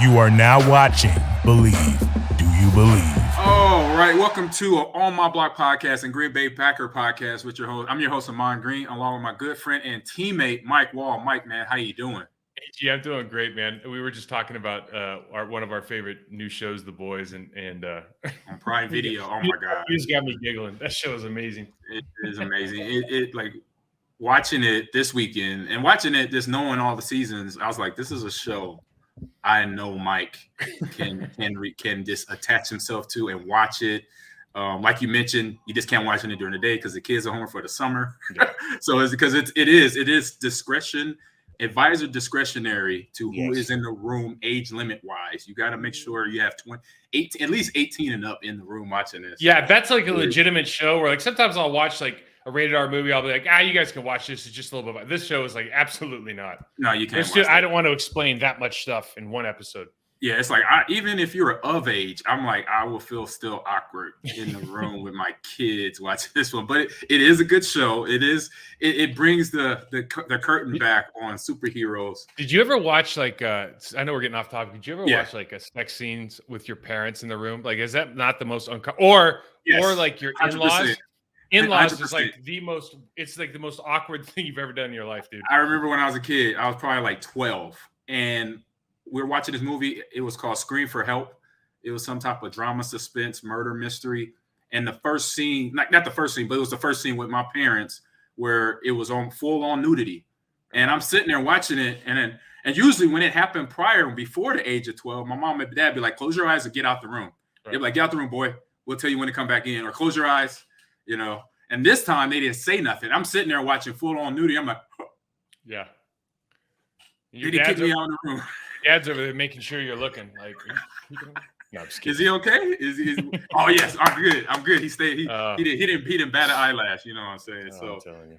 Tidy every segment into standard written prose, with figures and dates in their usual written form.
You are now watching Believe. Do you believe? All right, welcome to On My Block podcast and Green Bay Packer podcast with your host. I'm your host, Ahman Green, along with my good friend and teammate, Mike Wall. Mike, man, how you doing? Yeah, I'm doing great, man. We were just talking about one of our favorite new shows, The Boys, and on Prime Video. Oh my God, you just got me giggling. That show is amazing. It is amazing. It like watching it this weekend and watching it just knowing all the seasons. I was like, this is a show I know Mike can just attach himself to and watch it. Like you mentioned, you just can't watch it during the day because the kids are home for the summer. Yeah. So it's because it is discretion. Advisor discretionary to who is in the room, age limit wise. You got to make sure you have 18, at least 18 and up in the room watching this. Yeah, that's like a legitimate show where like sometimes I'll watch like a rated R movie. I'll be like, you guys can watch this. It's just a little bit. This show is like absolutely not. No, you can't. I don't want to explain that much stuff in one episode. Yeah, it's like even if you're of age, I'm like I will feel still awkward in the room with my kids watching this one. But it is a good show. It brings the curtain back on superheroes. Did you ever watch like I know we're getting off topic. Did you ever watch like a sex scenes with your parents in the room? Like, is that not the most or like your in-laws? 100%. In-laws is like it's like the most awkward thing you've ever done in your life, dude. I remember when I was a kid, I was probably like 12, and we were watching this movie. It was called Scream for Help. It was some type of drama, suspense, murder mystery. And the first scene, not the first scene, but it was the first scene with my parents where it was on full on nudity. And I'm sitting there watching it. And usually when it happened before the age of 12, my mom and dad be like, close your eyes and get out the room. Right. They'd be like, get out the room, boy. We'll tell you when to come back in, or close your eyes, you know. And this time they didn't say nothing. I'm sitting there watching full on nudity. I'm like, yeah. They didn't kick me out of the room. Dad's over there making sure you're looking. Like, no, is he okay? Is he? Oh yes, I'm good. He stayed. He didn't bat an eyelash. You know what I'm saying?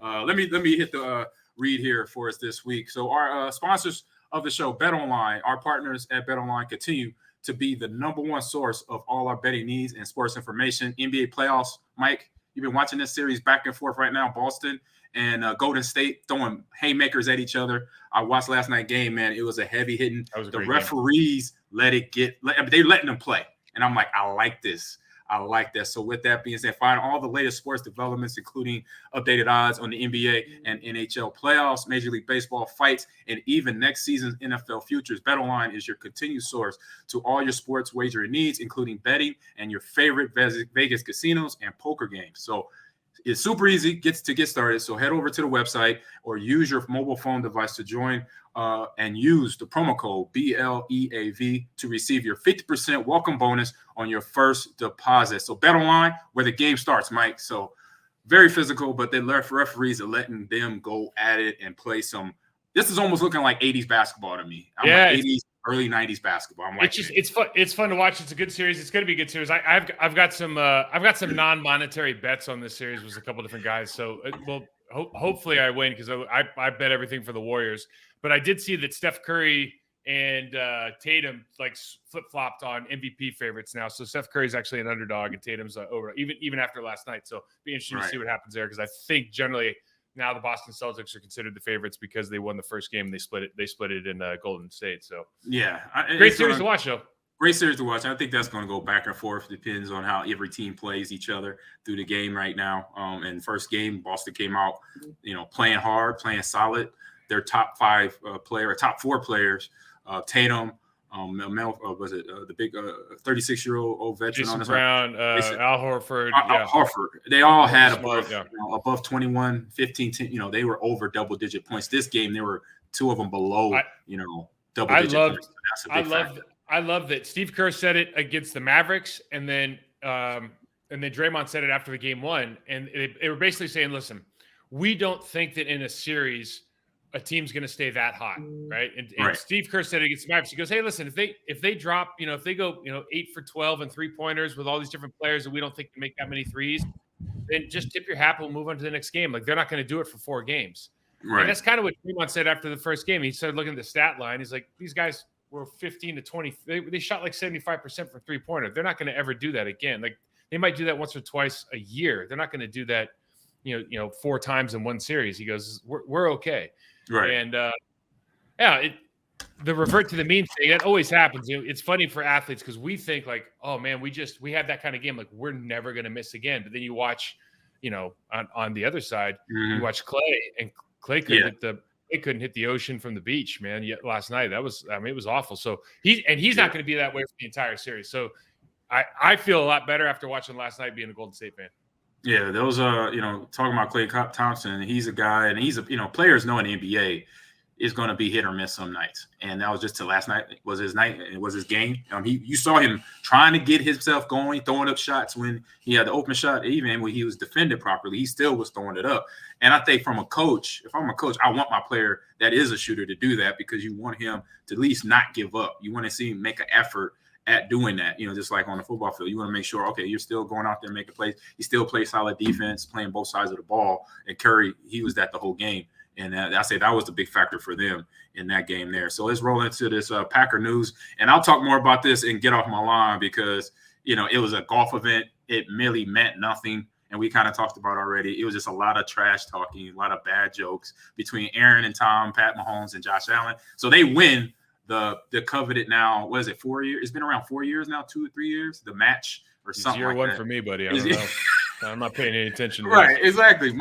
Let me hit the read here for us this week. So our sponsors of the show, BetOnline, our partners at BetOnline, continue to be the number one source of all our betting needs and sports information. NBA playoffs, Mike. You've been watching this series back and forth right now, Boston and Golden State throwing haymakers at each other. I watched last night's game, man. It was a heavy hitting. The referees they're letting them play. And I'm like, I like this. I like that. So with that being said, find all the latest sports developments, including updated odds on the NBA and NHL playoffs, Major League Baseball fights, and even next season's NFL futures. BetOnline is your continued source to all your sports wagering needs, including betting and your favorite Vegas casinos and poker games. So it's super easy to get started. So head over to the website or use your mobile phone device to join and use the promo code BLEAV to receive your 50% welcome bonus on your first deposit. So BetOnline, where the game starts, Mike. So very physical, but the referees are letting them go at it and play some. This is almost looking like 80s basketball to me. Like 80s. Early 90s basketball. I'm like, it's fun. It's fun to watch. It's a good series. It's going to be a good series. I've got some non-monetary bets on this series with a couple different guys. So hopefully I win because I bet everything for the Warriors. But I did see that Steph Curry and Tatum like flip-flopped on MVP favorites now. So Steph Curry's actually an underdog and Tatum's over even after last night. So it'll be interesting to see what happens there because I think generally now the Boston Celtics are considered the favorites because they won the first game. They split it in Golden State. So yeah, great series to watch, though. Great series to watch. I think that's going to go back and forth. Depends on how every team plays each other through the game right now. And first game, Boston came out, playing hard, playing solid. Their top four players, Tatum. The big 36-year-old veteran Jason Brown, Al Horford. Horford. They all had above 21, 15, 10. They were over double-digit points. This game, there were two of them below, double-digit points. I love that Steve Kerr said it against the Mavericks, and then Draymond said it after the game one, and they were basically saying, "Listen, we don't think that in a series." A team's going to stay that hot, right? And Steve Kerr said it against the Mavericks. He goes, "Hey, listen, if they drop, if they go, 8 for 12 and 3-pointers with all these different players that we don't think can make that many threes, then just tip your hat and we'll move on to the next game. Like they're not going to do it for 4 games." Right. And that's kind of what Draymond said after the first game. He started looking at the stat line. He's like, these guys were 15 to 20. They shot like 75% for 3-pointer. They're not going to ever do that again. Like they might do that once or twice a year. They're not going to do that, 4 times in one series. He goes, we're okay. Right. And the revert to the mean thing, that always happens. It's funny for athletes because we think like, oh man, we have that kind of game. Like we're never going to miss again. But then you watch, on the other side, you watch Clay, and Clay couldn't hit the ocean from the beach, man. Yet last night, it was awful. So he's not going to be that way for the entire series. So I feel a lot better after watching last night being a Golden State fan. Yeah, those talking about Klay Thompson, he's a guy, and he's players know in the NBA is going to be hit or miss some nights, and that was just last night was his night. It was his game. You saw him trying to get himself going, throwing up shots when he had the open shot, even when he was defended properly, he still was throwing it up. And I think if I'm a coach, I want my player that is a shooter to do that because you want him to at least not give up. You want to see him make an effort at doing that, just like on the football field. You want to make sure, okay, you're still going out there and making plays. He still plays solid defense, playing both sides of the ball. And Curry, he was that the whole game. And I say that was the big factor for them in that game there. So let's roll into this Packer news. And I'll talk more about this and get off my line because, it was a golf event. It really meant nothing. And we kind of talked about already. It was just a lot of trash talking, a lot of bad jokes between Aaron and Tom, Pat Mahomes and Josh Allen. So they win the coveted now, what is it, 4 years? It's been around 4 years now, 2 or 3 years, the match or something year like one that. For me, buddy. I don't know. I'm not paying any attention to right, this. Exactly.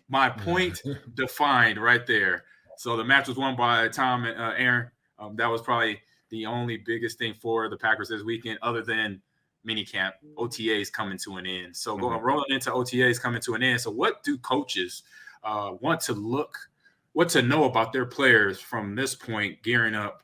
My point defined right there. So the match was won by Tom and Aaron. That was probably the only biggest thing for the Packers this weekend other than minicamp, OTAs coming to an end. So rolling into OTAs coming to an end. So what do coaches want to know about their players from this point gearing up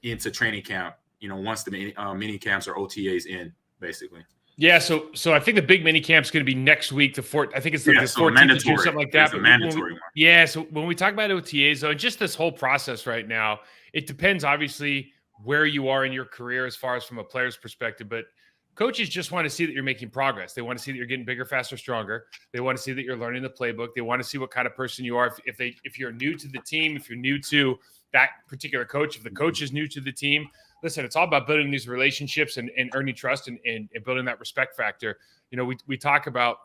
into training camp, once the mini camps or OTAs end, basically? Yeah, so I think the big mini camp is going to be next week. I think it's the 14th of June, something like that. It's a mandatory one. Yeah, so when we talk about OTAs, though, just this whole process right now, it depends obviously where you are in your career as far as from a player's perspective, but coaches just want to see that you're making progress. They want to see that you're getting bigger, faster, stronger. They want to see that you're learning the playbook. They want to see what kind of person you are. If you're new to the team, if you're new to that particular coach, if the coach is new to the team, listen, it's all about building these relationships and earning trust and building that respect factor. We talk about,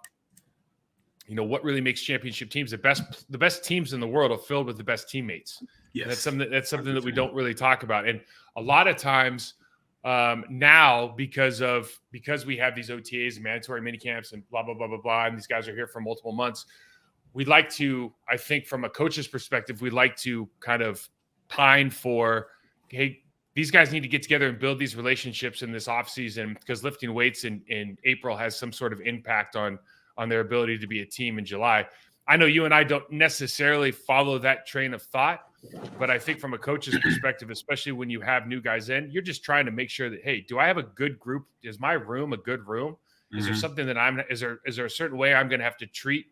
what really makes championship teams. The best teams in the world are filled with the best teammates. Yes. That's something that we don't really talk about. And a lot of times now, because we have these OTAs and mandatory mini camps and blah, blah, blah, blah, blah, and these guys are here for multiple months, we'd like to, I think from a coach's perspective, we'd like to kind of pine for, hey, these guys need to get together and build these relationships in this offseason because lifting weights in April has some sort of impact on their ability to be a team in July. I know you and I don't necessarily follow that train of thought, but I think from a coach's perspective, especially when you have new guys in, you're just trying to make sure that, hey, do I have a good group? Is my room a good room? Is there something that is there a certain way I'm going to have to treat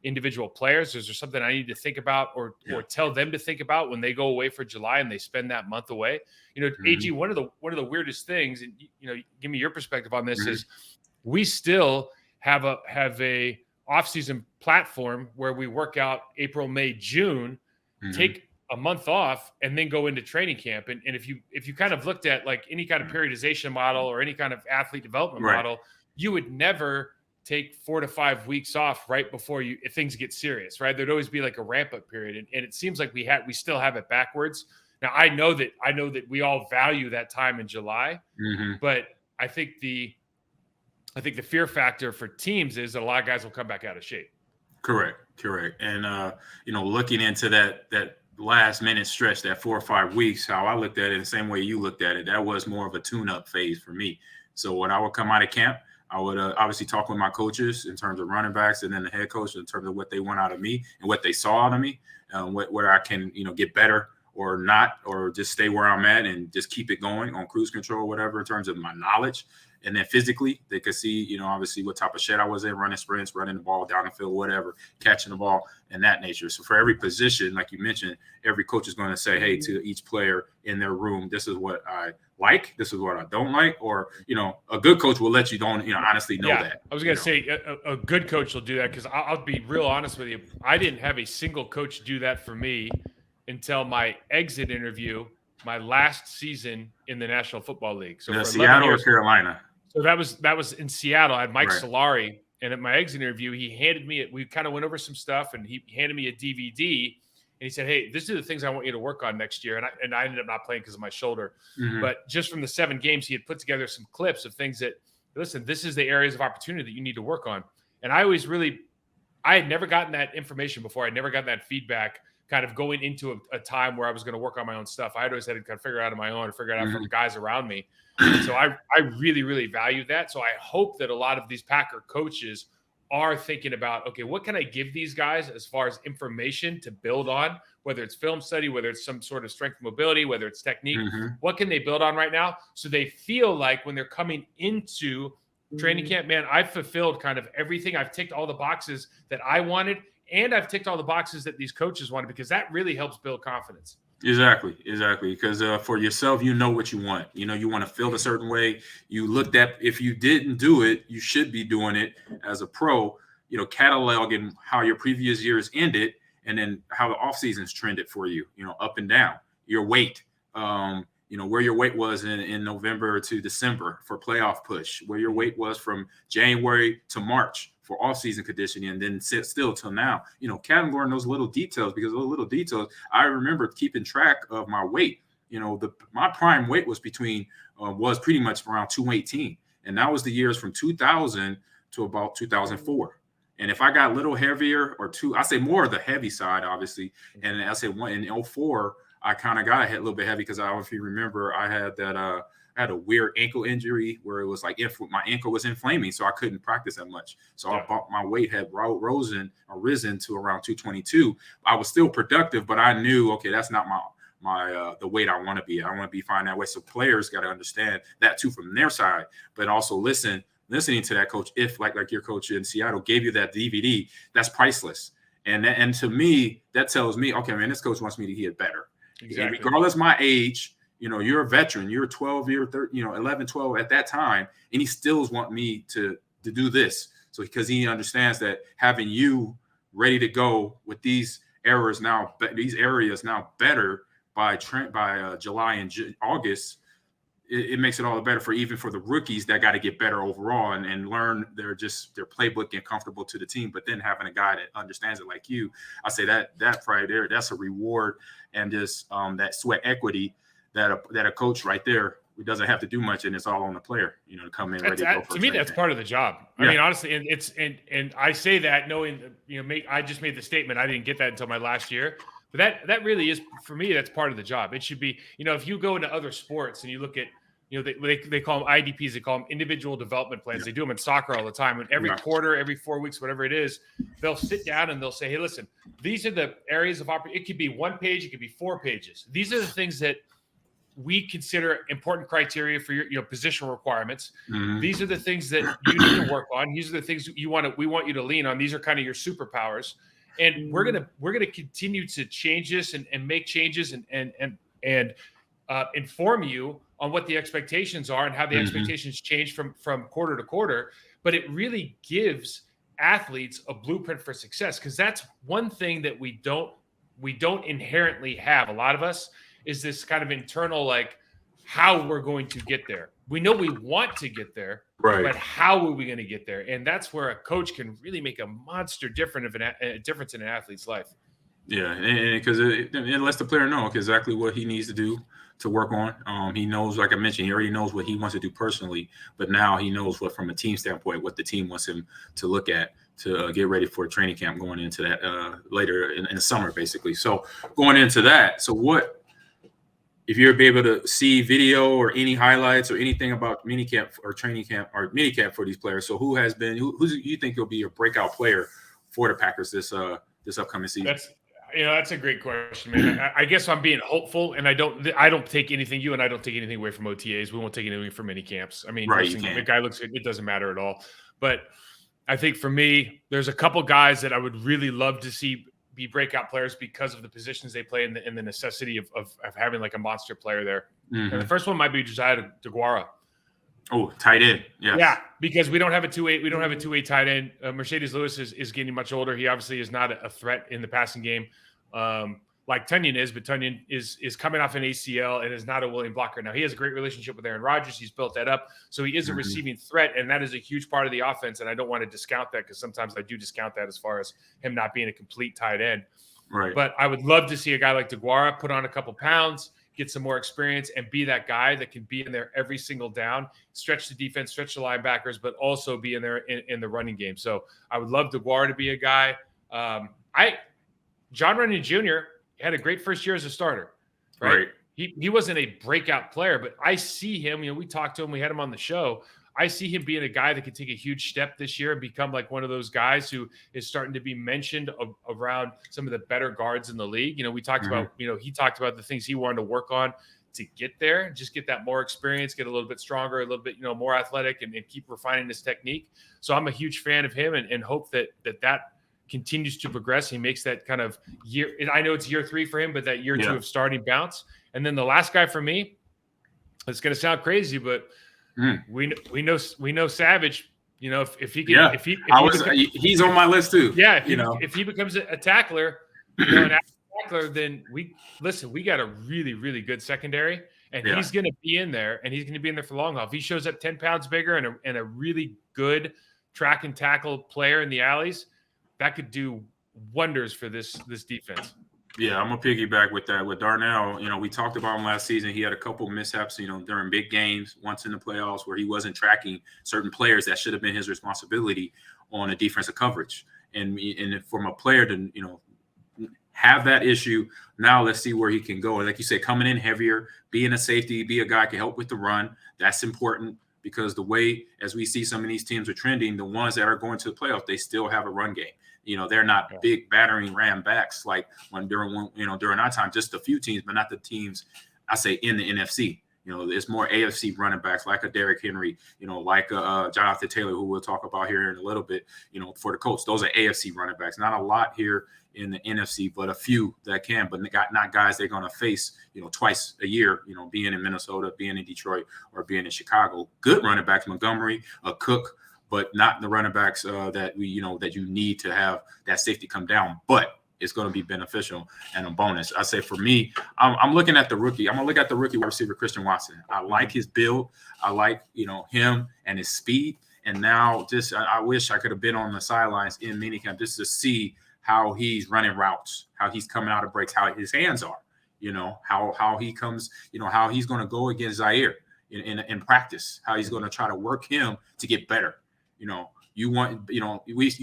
individual players? Is there something I need to think about or tell them to think about when they go away for July and they spend that month away? AG, one of the weirdest things, and give me your perspective on this, is we still have a off-season platform where we work out April, May, June, take a month off, and then go into training camp. And if you kind of looked at like any kind of periodization model or any kind of athlete development model, you would never take 4 to 5 weeks off right before if things get serious, right? There'd always be like a ramp up period. And it seems like we still have it backwards. Now I know that we all value that time in July, but I think the fear factor for teams is that a lot of guys will come back out of shape. Correct. And looking into that last minute stretch, that 4 or 5 weeks, how I looked at it the same way you looked at it, that was more of a tune-up phase for me. So when I would come out of camp, I would obviously talk with my coaches in terms of running backs and then the head coach in terms of what they want out of me and what they saw out of me, where I can, get better or not, or just stay where I'm at and just keep it going on cruise control, whatever, in terms of my knowledge. And then physically, they could see, obviously what type of shape I was in, running sprints, running the ball down the field, whatever, catching the ball and that nature. So for every position, like you mentioned, every coach is going to say, hey, to each player in their room, this is what I like, this is what I don't like. Or, a good coach will let you honestly know that. I was going to say a good coach will do that because I'll be real honest with you. I didn't have a single coach do that for me until my exit interview, my last season in the National Football League. So for Seattle or Carolina? So that was in Seattle. I had Mike Solari, and at my exit interview, we kind of went over some stuff, and he handed me a DVD, he said, hey, these are the things I want you to work on next year. And I ended up not playing because of my shoulder. But just from the 7 games, he had put together some clips of things that, listen, this is the areas of opportunity that you need to work on. And I had never gotten that information before. I'd never gotten that feedback kind of going into a time where I was going to work on my own stuff. I had always had to kind of figure it out on my own or figure it out from guys around me. And so I really, really value that. So I hope that a lot of these Packer coaches are thinking about, okay, what can I give these guys as far as information to build on, whether it's film study, whether it's some sort of strength and mobility, whether it's technique, what can they build on right now? So they feel like when they're coming into training camp, man, I've fulfilled kind of everything. I've ticked all the boxes that I wanted, and I've ticked all the boxes that these coaches wanted, because that really helps build confidence. Exactly. Because for yourself, you know what you want. You know, you want to feel a certain way. You looked at, if you didn't do it, you should be doing it as a pro, you know, cataloging how your previous years ended and then how the off seasons trended for you, you know, up and down, your weight, you know, where your weight was in November to December for playoff push, where your weight was from January to March for off-season conditioning, and then sit still till now. You know, cataloging those little details, because those little details, I remember keeping track of my weight. You know, my prime weight was was pretty much around 218, and that was the years from 2000 to about 2004. And if I got a little heavier I say more of the heavy side, obviously, and I say one in 2004, I kind of got a little bit heavy because I don't know if you remember, I had that I had a weird ankle injury where it was like if my ankle was inflaming, so I couldn't practice that much. So my weight had risen to around 222. I was still productive, but I knew, okay, that's not the weight I want to be. I want to be fine that way. So players got to understand that too from their side, but also listening to that coach. If like your coach in Seattle gave you that DVD, that's priceless. And to me, that tells me, okay, man, this coach wants me to get better. Exactly. And regardless of my age, you know, you're a veteran, you're 11, 12 at that time, and he still want me to do this. So because he understands that having you ready to go with these areas now better by July and August, it makes it all the better for the rookies that got to get better overall and learn their playbook, get comfortable to the team. But then having a guy that understands it like you, I say that right there, that's a reward, and just that sweat equity that a coach right there who doesn't have to do much, and it's all on the player, you know, to come in ready to go for. To me, that's part of the job. I mean, honestly, and I say that knowing, you know, I just made the statement. I didn't get that until my last year. But that really is, for me, that's part of the job. It should be, you know, if you go into other sports and you look at, you know, they call them IDPs, they call them individual development plans. They do them in soccer all the time. And every quarter, every 4 weeks, whatever it is, they'll sit down and they'll say, hey, listen, these are the areas of opportunity. It could be 1 page, it could be 4 pages. These are the things that we consider important criteria for your positional requirements. These are the things that you need to work on. These are the things we want you to lean on. These are kind of your superpowers. And we're gonna continue to change this and make changes and inform you on what the expectations are and how the expectations change from quarter to quarter. But it really gives athletes a blueprint for success, because that's one thing that we don't inherently have. A lot of us is this kind of internal, like, how we're going to get there. We know we want to get there, right? But how are we going to get there? And that's where a coach can really make a monster difference in an athlete's life. Yeah, and because it lets the player know exactly what he needs to do to work on. He knows, like I mentioned, he already knows what he wants to do personally, but now he knows what, from a team standpoint, what the team wants him to look at to get ready for a training camp going into that later in the summer, basically. So going into that, so what, if you're able to see video or any highlights or anything about minicamp or training camp or minicamp for these players, so who do you think will be your breakout player for the Packers this upcoming season? That's a great question, man. I guess I'm being hopeful, and I don't take anything. You and I don't take anything away from OTAs. We won't take anything from mini camps. I mean, the guy looks good. It doesn't matter at all. But I think for me, there's a couple guys that I would really love to see be breakout players because of the positions they play and the necessity of having like a monster player there. And the first one might be Josiah DeGuara. Oh, tight end. Yeah. Yeah, because we don't have a 2-8. We don't have a 2-8 tight end. Mercedes Lewis is getting much older. He obviously is not a threat in the passing game like Tunyon is, but Tunyon is coming off an ACL and is not a willing blocker. Now, he has a great relationship with Aaron Rodgers. He's built that up. So he is a receiving threat, and that is a huge part of the offense, and I don't want to discount that, because sometimes I do discount that as far as him not being a complete tight end. Right. But I would love to see a guy like DeGuara put on a couple pounds, get some more experience, and be that guy that can be in there every single down, stretch the defense, stretch the linebackers, but also be in there in the running game. So I would love DeGuara to be a guy. John Runyon Jr. had a great first year as a starter, right? He wasn't a breakout player, but I see him. We talked to him. We had him on the show. I see him being a guy that could take a huge step this year and become like one of those guys who is starting to be mentioned around some of the better guards in the league. We talked about, he talked about the things he wanted to work on to get there, just get that more experience, get a little bit stronger, a little bit, more athletic, and keep refining his technique. So I'm a huge fan of him and hope that continues to progress. He makes that kind of year. And I know it's year 3 for him, but that year 2 of starting bounce. And then the last guy for me, it's going to sound crazy, but we know Savage. If he can, he's on my list too. Yeah, if he becomes a tackler, an tackler, then we got a really, really good secondary, and he's going to be in there, and he's going to be in there for the long haul. If he shows up 10 pounds bigger and a really good track and tackle player in the alleys, that could do wonders for this defense. Yeah, I'm gonna piggyback with that. With Darnell, we talked about him last season. He had a couple mishaps, during big games, once in the playoffs, where he wasn't tracking certain players that should have been his responsibility on a defensive coverage. And from a player to, have that issue, now let's see where he can go. And like you said, coming in heavier, being a safety, be a guy who can help with the run. That's important because the way, as we see some of these teams are trending, the ones that are going to the playoffs, they still have a run game. They're not big battering ram backs like during our time, just a few teams, but not the teams I say in the NFC. There's more AFC running backs like a Derrick Henry, like a Jonathan Taylor, who we'll talk about here in a little bit, for the Colts. Those are AFC running backs. Not a lot here in the NFC, but a few that can, but not guys they're going to face, twice a year, being in Minnesota, being in Detroit, or being in Chicago. Good running backs, Montgomery, Cook, but not the running backs that you need to have that safety come down. But it's going to be beneficial and a bonus. I say for me, I'm looking at the rookie. I'm going to look at the rookie wide receiver, Christian Watson. I like his build. I like, him and his speed. And now I wish I could have been on the sidelines in minicamp just to see how he's running routes, how he's coming out of breaks, how his hands are, how he comes, how he's going to go against Zaire in practice, how he's going to try to work him to get better. You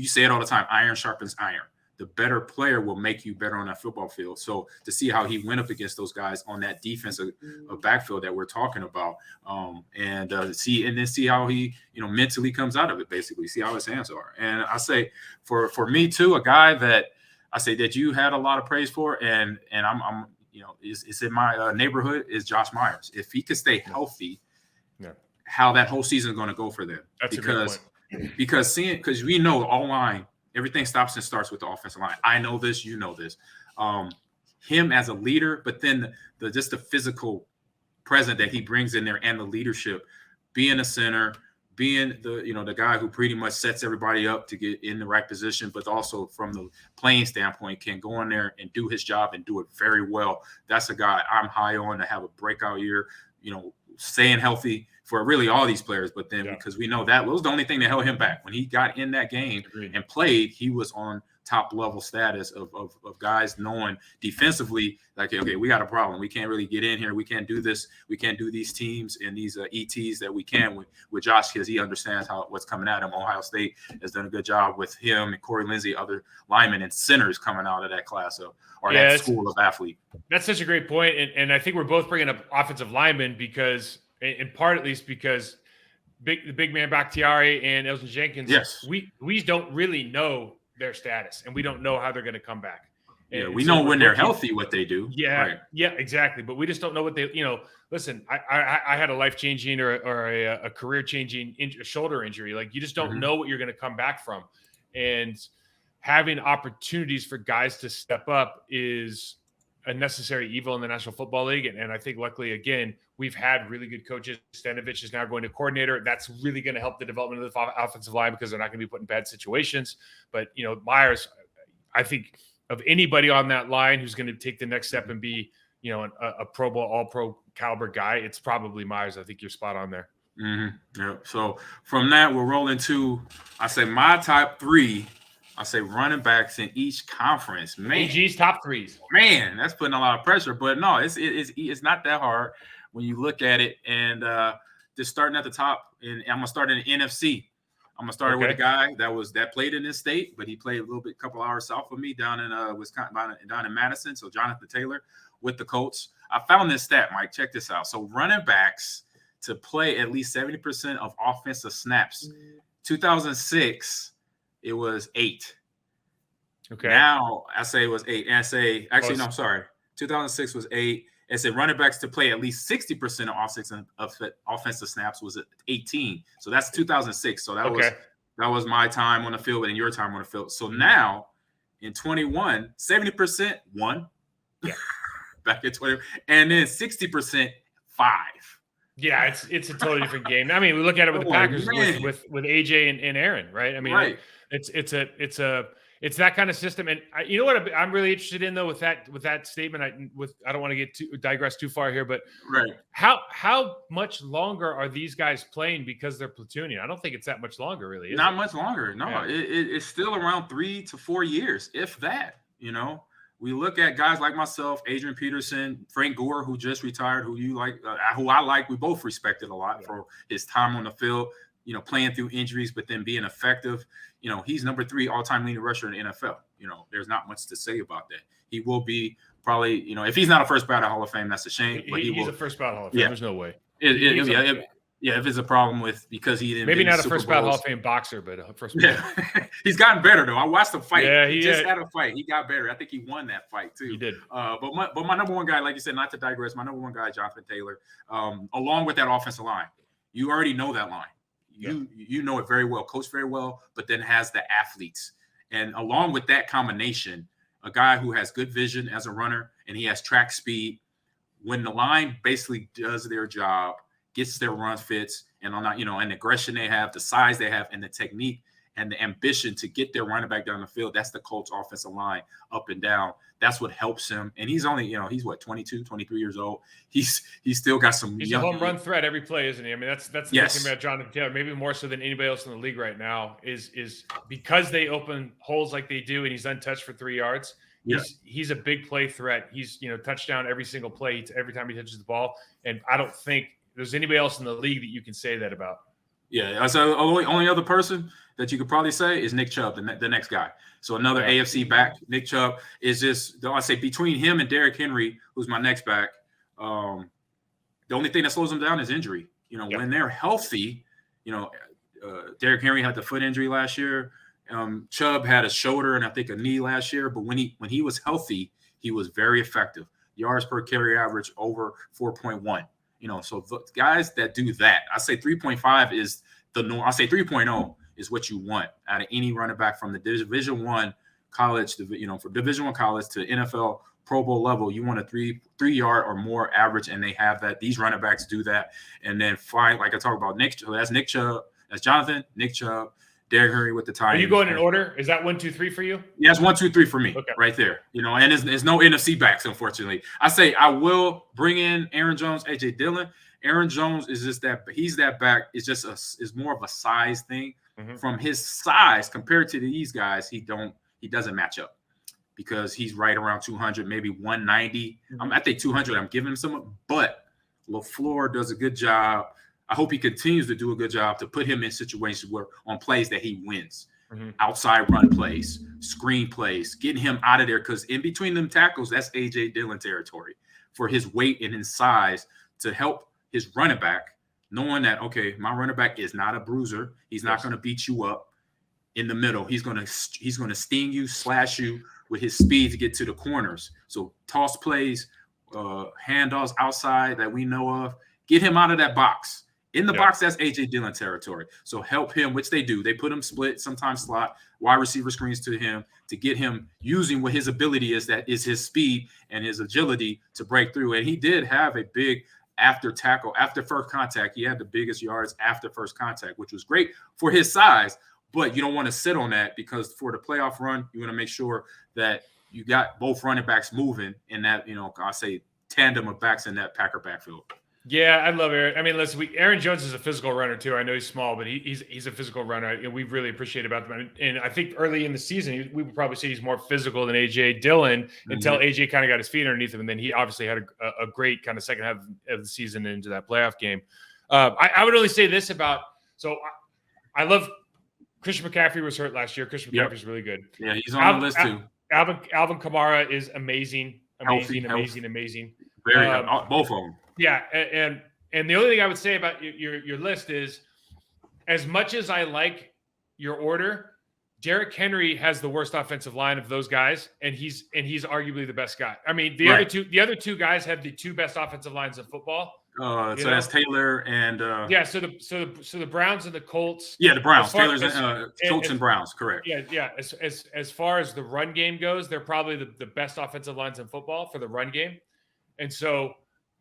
say it all the time, iron sharpens iron. The better player will make you better on that football field. So to see how he went up against those guys on that defensive backfield that we're talking about, and see how he, mentally comes out of it, basically, see how his hands are. And I say for me too, a guy that I say that you had a lot of praise for, and I'm is in my neighborhood is Josh Myers. If he could stay healthy, how that whole season is going to go for them. That's a good point. Because we know all line, everything stops and starts with the offensive line. I know this, you know this. Him as a leader, but then just the physical presence that he brings in there and the leadership, being a center, being the guy who pretty much sets everybody up to get in the right position, but also from the playing standpoint can go in there and do his job and do it very well. That's a guy I'm high on to have a breakout year, staying healthy for really all these players. But then because we know that was the only thing that held him back. When he got in that game and played, he was on top level status of guys knowing defensively, like, okay, we got a problem. We can't really get in here. We can't do this. We can't do these teams and these ETs that we can with Josh, because he understands what's coming at him. Ohio State has done a good job with him and Corey Lindsey, other linemen and centers coming out of that class or that school of athlete. That's such a great point. And I think we're both bringing up offensive linemen because, in part at least, because the big man Bakhtiari and Elgin Jenkins, we don't really know their status, and we don't know how they're going to come back. Yeah, we know when they're healthy what they do. Yeah, right. Yeah, exactly. But we just don't know what they. Listen, I had a life-changing or a career-changing shoulder injury. Like, you just don't know what you're going to come back from, and having opportunities for guys to step up is a necessary evil in the National Football League. And I think, luckily, again, we've had really good coaches. Stanovich is now going to coordinator. That's really going to help the development of the offensive line because they're not going to be put in bad situations. But, Myers, I think of anybody on that line who's going to take the next step and be, a Pro Bowl, all-pro caliber guy, it's probably Myers. I think you're spot on there. Mm-hmm. Yeah. So from that, we'll roll into, I say, my top 3 I say running backs in each conference. Man, AG's top threes. Man, that's putting a lot of pressure. But no, it's not that hard when you look at it. And just starting at the top, and I'm gonna start in the NFC. I'm gonna start with a guy that played in this state, but he played a couple hours south of me down in Wisconsin, down in Madison. So Jonathan Taylor with the Colts. I found this stat, Mike. Check this out. So running backs to play at least 70% of offensive snaps. 2006, it was 8. Okay. Now I say it was 8. And I say, actually, no, I'm sorry. 2006 was 8. And said running backs to play at least 60% of offensive snaps was 18. So that's 2006. So that was my time on the field and your time on the field. So now in 21, 70% 1. Yeah. Back in 20, and then 60% 5. Yeah, it's a totally different game. I mean, we look at it with the Packers with AJ and Aaron, right? I mean, it's that kind of system. And you know what I'm really interested in though with that statement. I don't want to digress too far here, but how much longer are these guys playing because they're platooning? I don't think it's that much longer, really. Not much longer. No, it's still around 3 to 4 years, if that. You know. We look at guys like myself, Adrian Peterson, Frank Gore, who just retired, who you like, who I like. We both respected a lot for his time on the field, you know, playing through injuries, but then being effective. You know, he's number 3 all-time leading rusher in the NFL. You know, there's not much to say about that. He will be probably, you know, if he's not a first ballot Hall of Fame, that's a shame. But he's a first ballot Hall of Fame. There's no way. If it's a problem with because he didn't maybe not a first ballot Hall of Fame boxer, but a first ballot. He's gotten better though. I watched him fight. Yeah, he just had a fight. He got better. I think he won that fight too. He did. But my number one guy, like you said, not to digress, my number one guy, Jonathan Taylor. Along with that offensive line, you already know that line. You know it very well, coached very well, but then has the athletes, and along with that combination, a guy who has good vision as a runner and he has track speed. When the line basically does their job, gets their run fits, and on that, you know, and the aggression they have, the size they have, and the technique and the ambition to get their running back down the field. That's the Colts offensive line up and down. That's what helps him. And he's only, you know, he's what, 22, 23 years old. He's still got some. He's a home run threat every play, isn't he? I mean, that's the thing about Jonathan Taylor, maybe more so than anybody else in the league right now, is because they open holes like they do, and he's untouched for 3 yards. He's a big play threat. He's, you know, touchdown every single play, every time he touches the ball. And I don't think there's anybody else in the league that you can say that about. Yeah, so only other person that you could probably say is Nick Chubb, the next guy. So another AFC back, Nick Chubb is just, I say between him and Derrick Henry, who's my next back, the only thing that slows them down is injury. You know, when they're healthy, you know, Derrick Henry had the foot injury last year. Chubb had a shoulder and I think a knee last year, but when he was healthy, he was very effective. Yards per carry average over 4.1. You know, so the guys that do that, I say 3.5 is the norm. I say 3.0 is what you want out of any running back from the Division I college to, you know, for Division I college to NFL Pro Bowl level. You want a 3-yard or more average, and they have that. These running backs do that, and then find, like I talked about, that's Nick Chubb, that's Jonathan, Nick Chubb, Derrick Henry with the Titans. Are you going in order? Is that 1, 2, 3 for you? Yeah, it's 1, 2, 3 for me, right there. You know, and there's no NFC backs, unfortunately. I say I will bring in Aaron Jones, AJ Dillon. Aaron Jones is just that. He's that back. It's just is more of a size thing. From his size compared to these guys, he doesn't match up because he's right around 200, maybe 190. I think 200. I'm giving him some, but LaFleur does a good job. I hope he continues to do a good job to put him in situations where on plays that he wins, outside run plays, screen plays, getting him out of there. Because in between them tackles, that's AJ Dillon territory for his weight and his size to help his running back, knowing that, okay, my running back is not a bruiser. He's not going to beat you up in the middle. He's going to sting you, slash you with his speed to get to the corners. So toss plays, handoffs outside that we know of, get him out of that box. In the box, that's AJ Dillon territory. So help him, which they do. They put him split, sometimes slot, wide receiver screens to him to get him using what his ability is, that is his speed and his agility to break through. And he did have a big after tackle, after first contact. He had the biggest yards after first contact, which was great for his size. But you don't want to sit on that because for the playoff run, you want to make sure that you got both running backs moving in that, you know, I say tandem of backs in that Packer backfield. Yeah, I love Aaron. I mean, listen, Aaron Jones is a physical runner too. I know he's small, but he's a physical runner, and we really appreciate about him. And I think early in the season, we would probably say he's more physical than AJ Dillon until AJ kind of got his feet underneath him, and then he obviously had a great kind of second half of the season into that playoff game. I would only say this about I love Christian McCaffrey was hurt last year. Christian McCaffrey's really good. Yeah, he's on the list too. Alvin Kamara is amazing. Healthy. Very both of them. Yeah, and the only thing I would say about your list is, as much as I like your order, Derrick Henry has the worst offensive line of those guys, and he's arguably the best guy. I mean, the other two guys have the two best offensive lines in football. So that's Taylor and So the Browns and the Colts. Yeah, the Browns, Colts and Browns, correct. Yeah. As far as the run game goes, they're probably the best offensive lines in football for the run game, and so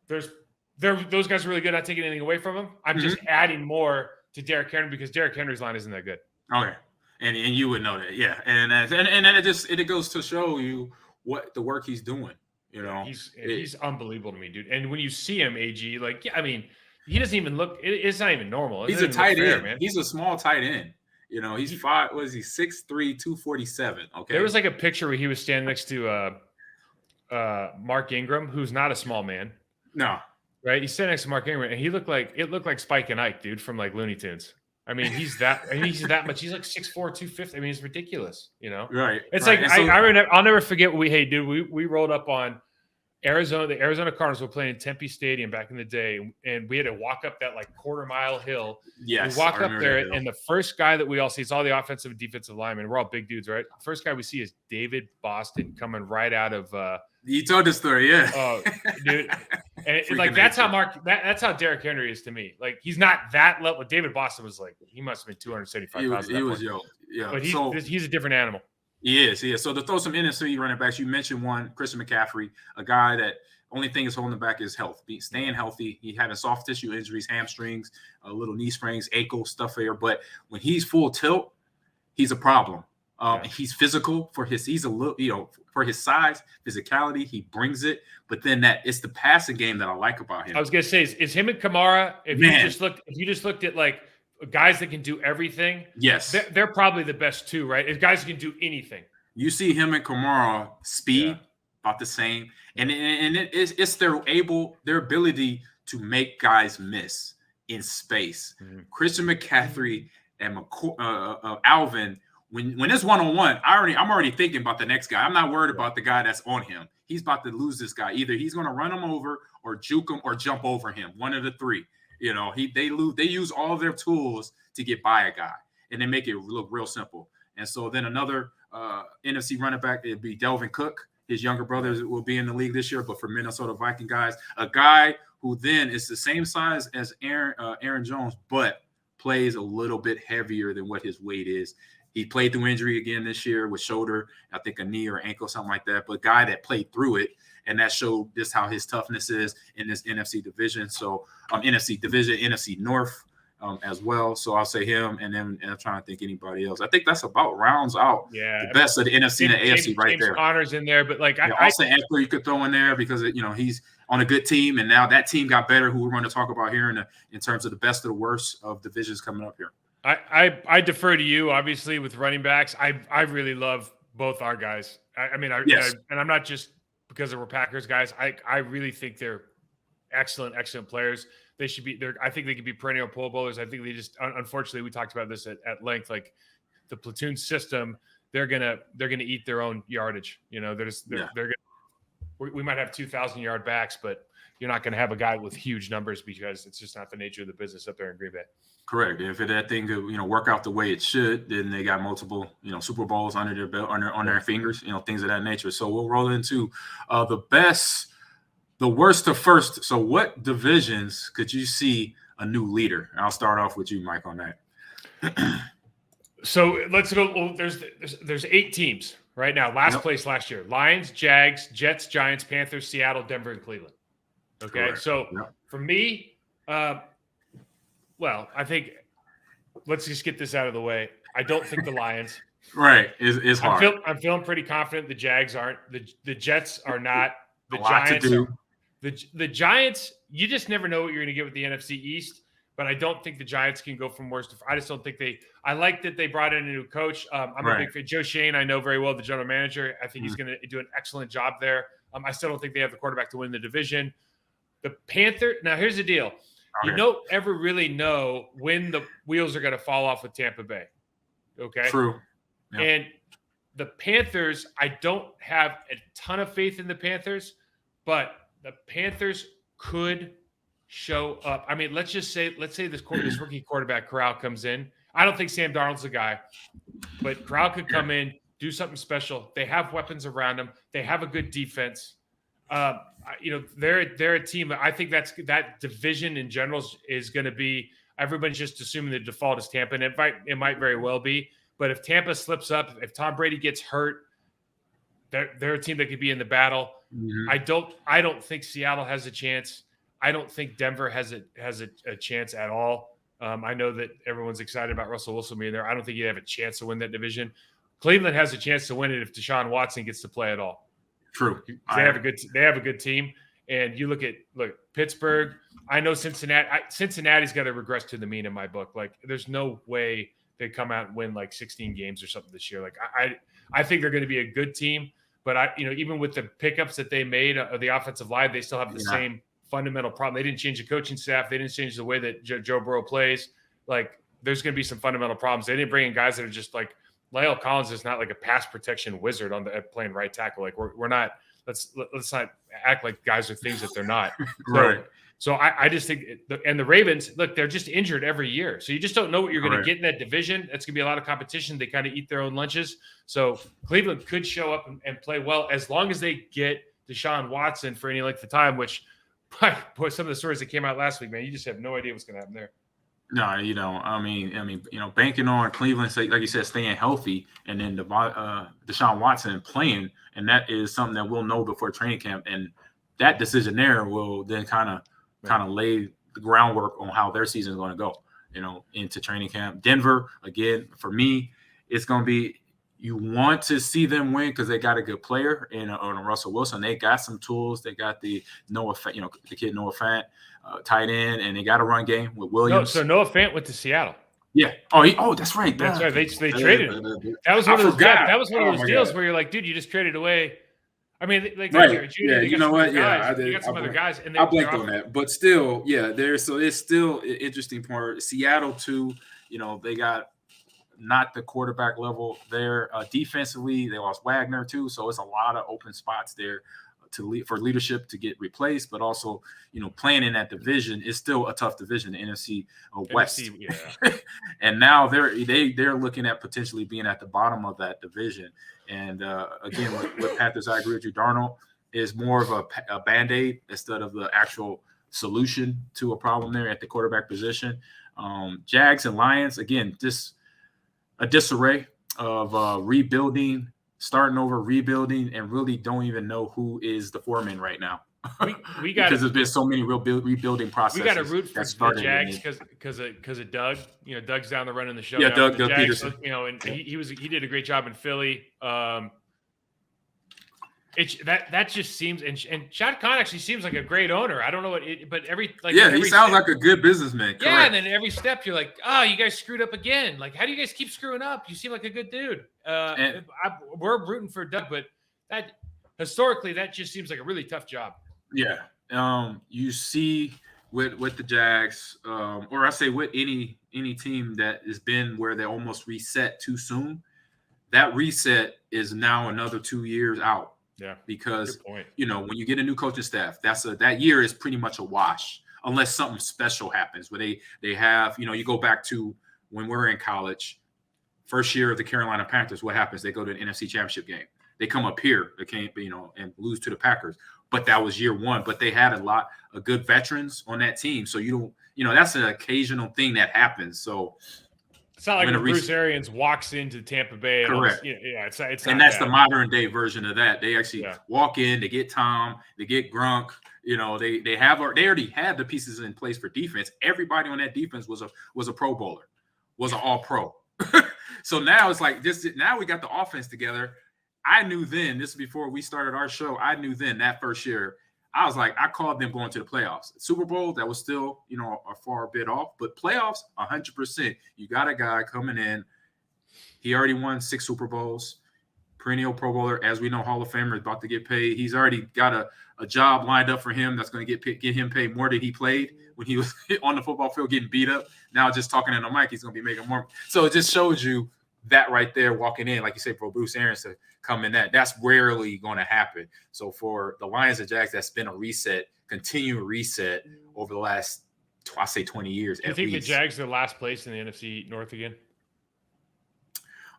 those guys are really good. Not taking anything away from them. I'm just adding more to Derrick Henry because Derrick Henry's line isn't that good. Okay, and you would know that, yeah, and it goes to show you what the work he's doing. You know, he's unbelievable to me, dude. And when you see him, AG, like, yeah, I mean, he doesn't even look. It's not even normal. He's a tight end, man. He's a small tight end. You know, he's 5. What is he? 6'3", 247. Okay. There was like a picture where he was standing next to Mark Ingram, who's not a small man. No. Right. He's standing next to Mark Ingram, and it looked like Spike and Ike, dude, from like Looney Tunes. I mean, he's that much. He's like 6'4", 250. I mean, it's ridiculous, you know? Right. It's right. like, I'll never forget we rolled up on Arizona. The Arizona Cardinals were playing in Tempe Stadium back in the day, and we had to walk up that like quarter-mile hill. Yes. We walk up there, and the first guy that we all see, it's all the offensive and defensive linemen. We're all big dudes, right? The first guy we see is David Boston coming right out of you told the story, yeah. Oh, dude. And like that's how Derrick Henry is to me. Like he's not that level. David Boston was like he must have been 275 pounds. He was young, yeah. But he's a different animal. He is. So to throw some NFC running backs, you mentioned one, Christian McCaffrey, a guy that only thing is holding him back is health, staying healthy. He having soft tissue injuries, hamstrings, little knee sprains, ankle stuff there. But when he's full tilt, he's a problem. He's physical for his for his size, physicality, he brings it. But then it's the passing game that I like about him. I was gonna say is him and Kamara. If you just looked at like guys that can do everything, yes, they're probably the best too, right? If guys can do anything, you see him and Kamara speed about the same, and it's their ability to make guys miss in space. Mm-hmm. Christian McCaffrey and Alvin. When it's one-on-one, I'm already thinking about the next guy. I'm not worried about the guy that's on him. He's about to lose this guy. Either he's going to run him over or juke him or jump over him. One of the three. You know, they use all of their tools to get by a guy, and they make it look real simple. And so then another NFC running back, it'd be Delvin Cook. His younger brother will be in the league this year, but for Minnesota Viking guys, a guy who then is the same size as Aaron Jones, but plays a little bit heavier than what his weight is. He played through injury again this year with shoulder, I think a knee or ankle, something like that. But guy that played through it, and that showed just how his toughness is in this NFC division. So NFC division, NFC North as well. So I'll say him, and then I'm trying to think anybody else. I think that's about rounds out the best of the NFC and the AFC right James there. Connor's in there, but like also Eckler you could throw in there because he's on a good team, and now that team got better. Who we're going to talk about here in terms of the best of the worst of divisions coming up here. I defer to you, obviously, with running backs. I really love both our guys. And I'm not just because we're Packers guys. I really think they're excellent players. They should be there. I think they could be perennial Pro Bowlers. I think they just, unfortunately, we talked about this at length. Like the platoon system, they're gonna eat their own yardage. You know, they're gonna. We might have 2,000-yard backs, but you're not going to have a guy with huge numbers because it's just not the nature of the business up there in Green Bay. Correct. If that thing could, work out the way it should, then they got multiple, Super Bowls under their belt, on their fingers, things of that nature. So we'll roll into the worst to first. So what divisions could you see a new leader? And I'll start off with you, Mike, on that. So let's go. Well, there's 8 teams right now. Last place last year: Lions, Jags, Jets, Giants, Panthers, Seattle, Denver, and Cleveland. Okay, correct. So for me, I think let's just get this out of the way. I don't think the Lions. Right, is hard. I'm feeling pretty confident the Jags aren't. The Jets are not. The Giants. The Giants you just never know what you're going to get with the NFC East. But I don't think the Giants can go from worst to. I just don't think they. I like that they brought in a new coach. I'm a big fan. Joe Shane, I know very well, the general manager. I think he's going to do an excellent job there. I still don't think they have the quarterback to win the division. The Panthers. Now, here's the deal. You don't ever really know when the wheels are going to fall off with Tampa Bay. Okay. True. Yeah. And the Panthers, I don't have a ton of faith in the Panthers, but the Panthers could show up. I mean, let's say this rookie quarterback Corral comes in. I don't think Sam Darnold's the guy, but Corral could come in, do something special. They have weapons around them. They have a good defense. They're a team. I think that division in general is going to be. Everybody's just assuming the default is Tampa, and it might very well be. But if Tampa slips up, if Tom Brady gets hurt, they're a team that could be in the battle. Mm-hmm. I don't think Seattle has a chance. I don't think Denver has a chance at all. I know that everyone's excited about Russell Wilson being there. I don't think he'd have a chance to win that division. Cleveland has a chance to win it if Deshaun Watson gets to play at all. True. They have a good team. And you look Pittsburgh. I know Cincinnati's got to regress to the mean in my book. Like, there's no way they come out and win like 16 games or something this year. Like, I think they're going to be a good team. But even with the pickups that they made of the offensive line, they still have the same fundamental problem. They didn't change the coaching staff. They didn't change the way that Joe Burrow plays. Like, there's going to be some fundamental problems. They didn't bring in guys that are just like La'el Collins is not like a pass protection wizard on the playing right tackle. Like, we're not. Let's not act like guys are things that they're not. Right. So I just think and the Ravens, look, they're just injured every year. So you just don't know what you're going to get in that division. That's going to be a lot of competition. They kind of eat their own lunches. So Cleveland could show up and play well as long as they get Deshaun Watson for any length of time, which, boy, some of the stories that came out last week, man, you just have no idea what's going to happen there. No, banking on Cleveland, like you said, staying healthy, and then Deshaun Watson playing, and that is something that we'll know before training camp, and that decision there will then kind of lay the groundwork on how their season is going to go, into training camp. Denver, again, for me, it's going to be, you want to see them win because they got a good player in Russell Wilson. They got some tools. They got the kid Noah Fant, tight end, and they got a run game with Williams. So Noah Fant went to Seattle. Yeah. That's right. That's right. They traded him. That was one of those deals where you're like, dude, you just traded away. I mean, like, right. You know what? Yeah, I did. You got some other guys, and I blanked on that, but still, it's still an interesting part. Seattle too. They got not the quarterback level there. Defensively, they lost Wagner too, so it's a lot of open spots there for leadership to get replaced. But also, playing in that division is still a tough division, the NFC West. And now they're looking at potentially being at the bottom of that division. And again, with Panthers, I agree with you. Darnold is more of a Band-Aid instead of the actual solution to a problem there at the quarterback position. Jags and Lions, again, just a disarray of rebuilding, starting over, rebuilding, and really don't even know who is the foreman right now. We got because there's been so many rebuilding processes. We got to root for the Jags because of Doug. Doug's down the run in the show. Yeah, Doug Jags, Peterson. And he did a great job in Philly. That just seems and Shad Khan actually seems like a great owner. I don't know he sounds like a good businnesman. Correct. Yeah, and then every step you're like, you guys screwed up again. Like, how do you guys keep screwing up? You seem like a good dude. We're rooting for Doug, but that historically that just seems like a really tough job. Yeah. You see with the Jags, or I say with any team that has been where they almost reset too soon, that reset is now another 2 years out. Yeah, because when you get a new coaching staff, that year is pretty much a wash unless something special happens. Where they have, you go back to when we were in college, first year of the Carolina Panthers. What happens? They go to an NFC Championship game. They come up here, they can't, and lose to the Packers. But that was year one. But they had a lot of good veterans on that team, so that's an occasional thing that happens. So. It's not like when Bruce Arians walks into Tampa Bay. Correct. It's and that's the modern day version of that. They actually walk in, they get Tom, they get Grunk. They already had the pieces in place for defense. Everybody on that defense was a Pro Bowler, was an All Pro. So now it's like this. Now we got the offense together. I knew then. This is before we started our show. I knew then that first year I was like, I called them going to the playoffs. Super Bowl, that was still, a far bit off. But playoffs, 100%. You got a guy coming in. He already won 6 Super Bowls. Perennial Pro Bowler, as we know, Hall of Famer, is about to get paid. He's already got a job lined up for him that's going to get him paid more than he played when he was on the football field getting beat up. Now just talking in the mic, he's going to be making more. So it just shows you that right there walking in, like you said, for Bruce Arians to come in that's rarely going to happen. So for the Lions and Jags, that's been a continual reset over the last, I say 20 years. Do you think the Jags are last place in the NFC North again?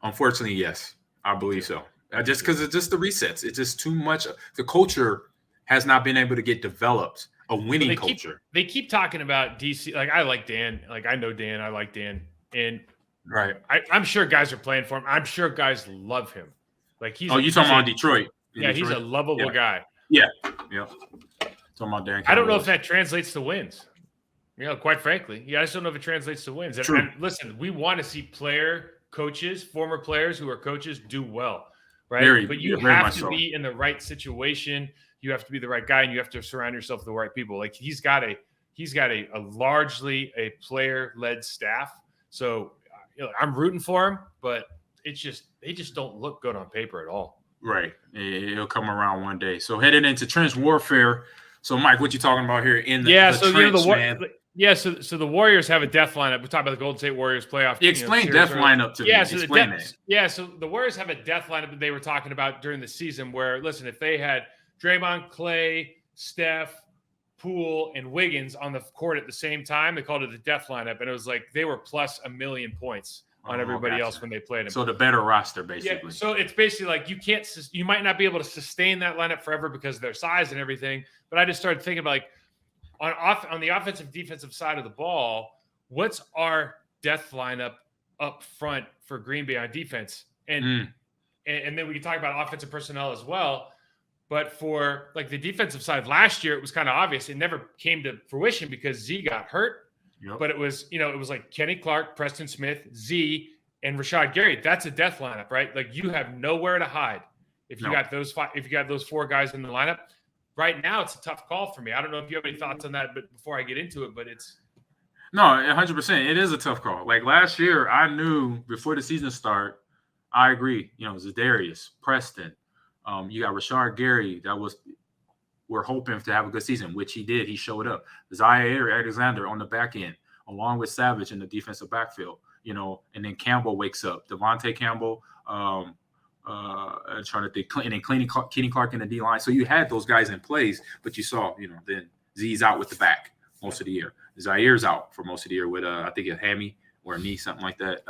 Unfortunately, yes. I believe so. Just because it's just the resets. It's just too much. The culture has not been able to get developed, a winning culture. They keep talking about DC. Like, I like Dan. Like, I know Dan. I like Dan. And right. I'm sure guys are playing for him. I'm sure guys love him. Like, you talking about Detroit? Yeah, he's a lovable guy. Yeah. Talking about Dan. I don't know if that translates to wins. Quite frankly. Yeah, I just don't know if it translates to wins. And listen, we want to see coaches, former players who are coaches, do well, right? But you have to be in the right situation. You have to be the right guy, and you have to surround yourself with the right people. Like, he's got a largely a player-led staff. So I'm rooting for him, but they just don't look good on paper at all. Right. It'll come around one day. So headed into trench warfare. So Mike, what you talking about here in the trench, man? Yeah, so the Warriors have a death lineup. We talked about the Golden State Warriors playoff. Explain death lineup to me. So the Warriors have a death lineup that they were talking about during the season where, listen, if they had Draymond, Clay, Steph, Poole, and Wiggins on the court at the same time, they called it the death lineup. And it was like they were plus 1 million points on everybody else when they played them. So the better roster, basically. Yeah, so it's basically like you might not be able to sustain that lineup forever because of their size and everything. But I just started thinking about, like, on the offensive defensive side of the ball, what's our death lineup up front for Green Bay on defense? And then we can talk about offensive personnel as well. But for like the defensive side last year, it was kind of obvious. It never came to fruition because Z got hurt. Yep. But it was like Kenny Clark, Preston Smith, Z, and Rashad Gary. That's a death lineup, right? Like, you have nowhere to hide if you got those 4 guys in the lineup. Right now, it's a tough call for me. I don't know if you have any thoughts on that, but before I get into it, but it's no, 100%. It is a tough call. Like last year, I knew before the season start. I agree. Zadarius, Preston. You got Rashard Gary. We're hoping to have a good season, which he did. He showed up. Zaire Alexander on the back end, along with Savage in the defensive backfield. And then Campbell wakes up. Devontae Campbell. Trying to think, and then Kenny Clark in the D line. So you had those guys in place, but you saw, then Z's out with the back most of the year. Zaire's out for most of the year with I think a hammy or a knee, something like that.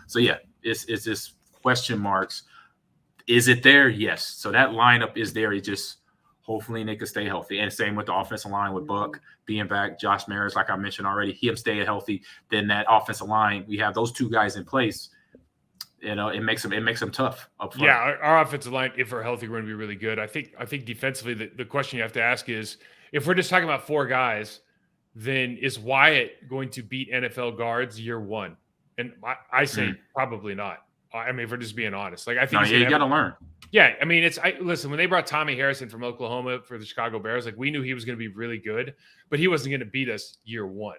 So yeah, it's just question marks. Is it there? Yes. So that lineup is there. It just hopefully they can stay healthy. And same with the offensive line with Buck being back, Josh Maris, like I mentioned already, him staying healthy. Then that offensive line, we have those 2 guys in place. It makes them tough up front. Yeah, our offensive line, if we're healthy, we're going to be really good. I think defensively, the question you have to ask is, if we're just talking about 4 guys, then is Wyatt going to beat NFL guards year 1? And I say probably not. I mean, if we're just being honest, like I think you got to learn. Yeah, I mean, listen, when they brought Tommy Harrison from Oklahoma for the Chicago Bears, like we knew he was going to be really good, but he wasn't going to beat us year 1.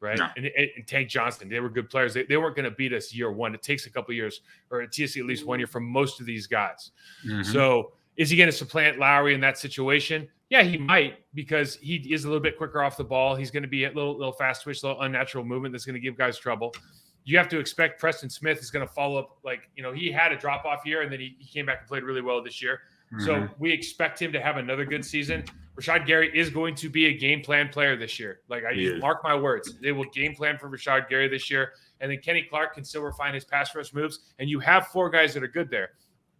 Right. No. And Tank Johnston, they were good players. They weren't going to beat us year 1. It takes a couple of years, or at least 1 year for most of these guys. Mm-hmm. So is he going to supplant Lowry in that situation? Yeah, he might, because he is a little bit quicker off the ball. He's going to be a little fast twitch, little unnatural movement that's going to give guys trouble. You have to expect Preston Smith is going to follow up. Like, he had a drop-off year, and then he came back and played really well this year. Mm-hmm. So we expect him to have another good season. Rashad Gary is going to be a game plan player this year. Like, mark my words. They will game plan for Rashad Gary this year. And then Kenny Clark can still refine his pass rush moves. And you have 4 guys that are good there.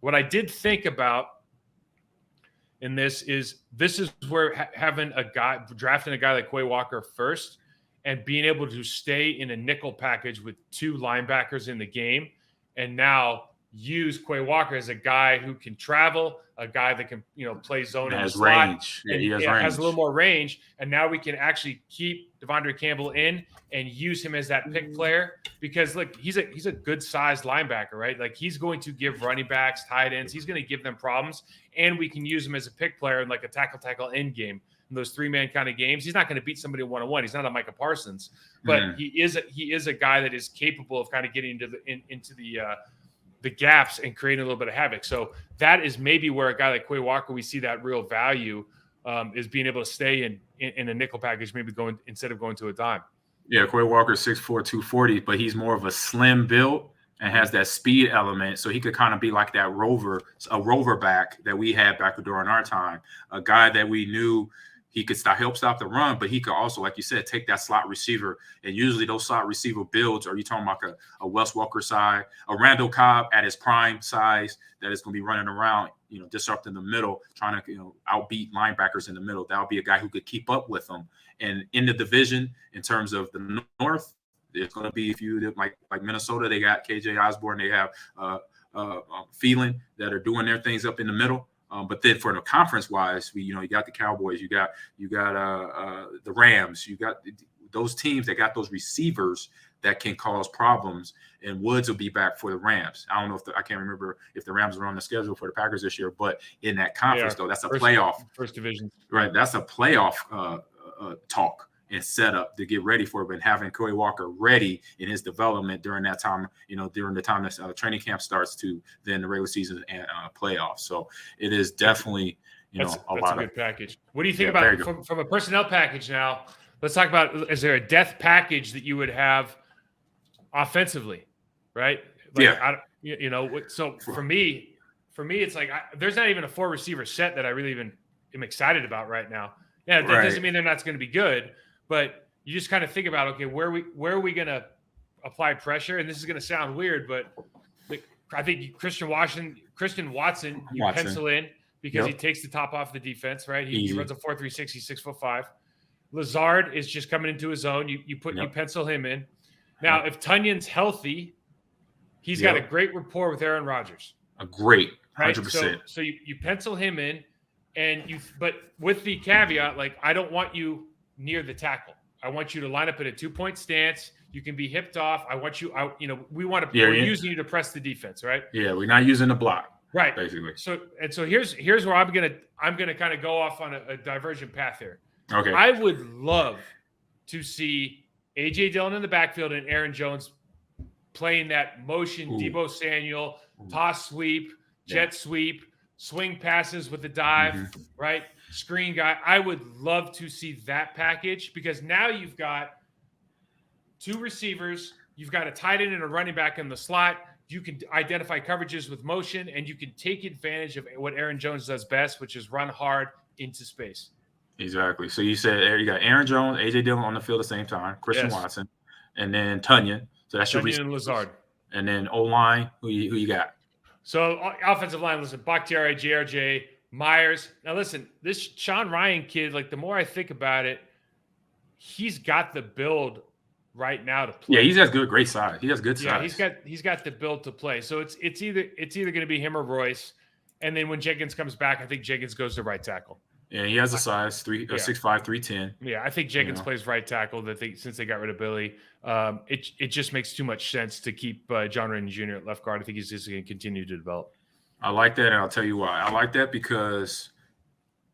What I did think about in this is where drafting a guy like Quay Walker first and being able to stay in a nickel package with 2 linebackers in the game. And now use Quay Walker as a guy who can travel, a guy that can, play zone in the has slot, range. Yeah, and he has has a little more range. And now we can actually keep Devondre Campbell in and use him as that pick player, because look, he's a good sized linebacker, right? Like, he's going to give running backs, tight ends, he's going to give them problems, and we can use him as a pick player in like a tackle end game. In those 3-man kind of games, he's not going to beat somebody one-on-one. He's not a Micah Parsons, but he is a guy that is capable of kind of getting into the gaps and creating a little bit of havoc. So that is maybe where a guy like Quay Walker, we see that real value, is being able to stay in a nickel package, maybe instead of going to a dime. Yeah, Quay Walker 6'4", 240, but he's more of a slim build and has that speed element, so he could kind of be like that rover back that we had back during our time, a guy that we knew he could help stop the run, but he could also, like you said, take that slot receiver. And usually those slot receiver builds, are you talking about a Wes Walker side, a Randall Cobb at his prime size that is going to be running around, disrupting the middle, trying to, outbeat linebackers in the middle. That'll be a guy who could keep up with them. And in the division, in terms of the North, it's going to be a few like Minnesota. They got KJ Osborne. They have Phelan that are doing their things up in the middle. But then for the conference wise, you got the Cowboys, you got the Rams, you got those teams that got those receivers that can cause problems. And Woods will be back for the Rams. I don't know I can't remember if the Rams are on the schedule for the Packers this year, but in that conference though, that's a playoff first division, right? That's a playoff talk and set up to get ready for it. But having Quay Walker ready in his development during that time, during the time that training camp starts to then the regular season and playoffs. So it is definitely, that's a lot a good of package. What do you think about from a personnel package now? Let's talk about, is there a depth package that you would have offensively, right? So for me, it's like there's not even a 4 receiver set that I really even am excited about right now. Yeah, that doesn't mean they're not going to be good, but you just kind of think about, okay, where are we going to apply pressure? And this is going to sound weird, but I think Christian Watson, you pencil in because he takes the top off the defense, right? He runs a 4.36. He's 6'5". Lazard is just coming into his own. You pencil him in. Now, if Tunyon's healthy, he's got a great rapport with Aaron Rodgers. A great 100%. Right? So you pencil him in, but with the caveat, like, I don't want you near the tackle. I want you to line up in a 2-point stance. You can be hipped off. I want you out. We're using you to press the defense, right? Yeah, we're not using the block, right? Basically. So here's where I'm gonna kind of go off on a divergent path here. Okay. I would love to see A.J. Dillon in the backfield and Aaron Jones playing that motion, Deebo Samuel, toss sweep, jet sweep, swing passes with the dive, right? Screen guy. I would love to see that package, because now you've got 2 receivers, you've got a tight end and a running back in the slot. You can identify coverages with motion, and you can take advantage of what Aaron Jones does best, which is run hard into space. Exactly. So you said you got Aaron Jones, A.J. Dillon on the field at the same time, Christian Watson, and then Tunyon. So that's your Tunyon and Lazard. And then O-line, who you got? So offensive line, listen, Bakhtiari, JRJ, Myers. Now listen, this Sean Ryan kid, like, the more I think about it, he's got the build right now to play. Yeah, he has great size. He has good size. Yeah, he's got the build to play. So it's either going to be him or Royce. And then when Jenkins comes back, I think Jenkins goes to right tackle. Yeah, he has a size 6'5", 310. Yeah, I think Jenkins plays right tackle. Since they got rid of Billy, it just makes too much sense to keep John Rennie Jr. at left guard. I think he's just going to continue to develop. I like that, and I'll tell you why. I like that because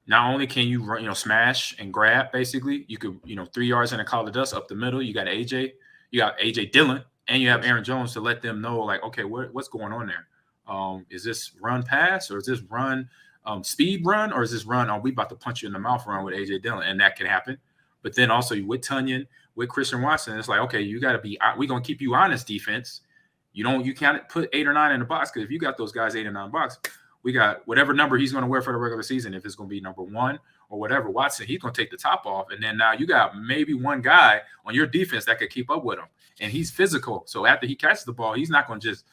not only can you run, smash and grab, basically, you could, 3 yards in a cloud of dust up the middle. You got AJ Dillon, and you have Aaron Jones to let them know, like, okay, what's going on there? Is this run pass, or is this run speed run, or is this run, we about to punch you in the mouth run with AJ Dillon? And that can happen. But then also with Tunyon, with Christian Watson, it's like, okay, you got to be, we're going to keep you honest defense. You can't put 8 or 9 in the box, because if you got those guys 8 or 9 box, we got whatever number he's going to wear for the regular season. If it's going to be number 1 or whatever, Watson, he's going to take the top off. And then now you got maybe one guy on your defense that could keep up with him. And he's physical. So after he catches the ball, he's not going to just,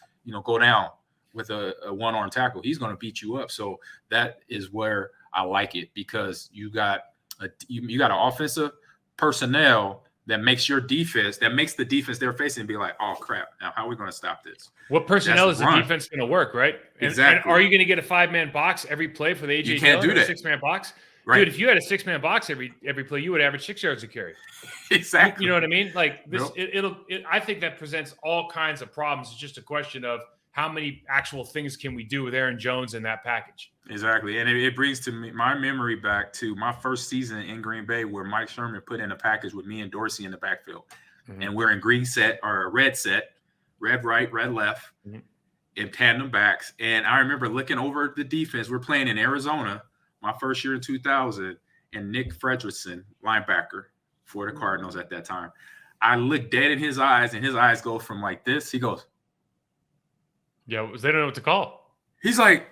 go down with a one-arm tackle. He's going to beat you up. So that is where I like it, because you got an offensive personnel that makes the defense they're facing be like, oh crap, now how are we going to stop this? What personnel is the defense going to work, right? Exactly. And are you going to get a 5-man box every play for the AJ? You can't do that. 6-man box, right? Dude, if you had a 6-man box every play, you would average 6 yards a carry. Exactly. You know what I mean? Like this, I think that presents all kinds of problems. It's just a question of how many actual things can we do with Aaron Jones in that package. Exactly. And it brings to me my memory back to my first season in Green Bay where Mike Sherman put in a package with me and Dorsey in the backfield. Mm-hmm. And we're in green set or a red set, red right, red left, mm-hmm. in tandem backs. And I remember looking over the defense. We're playing in Arizona, my first year in 2000, and Nick Fredrickson, linebacker for the Cardinals at that time. I looked dead in his eyes, and his eyes go from like this. He goes, yeah, they don't know what to call. He's like,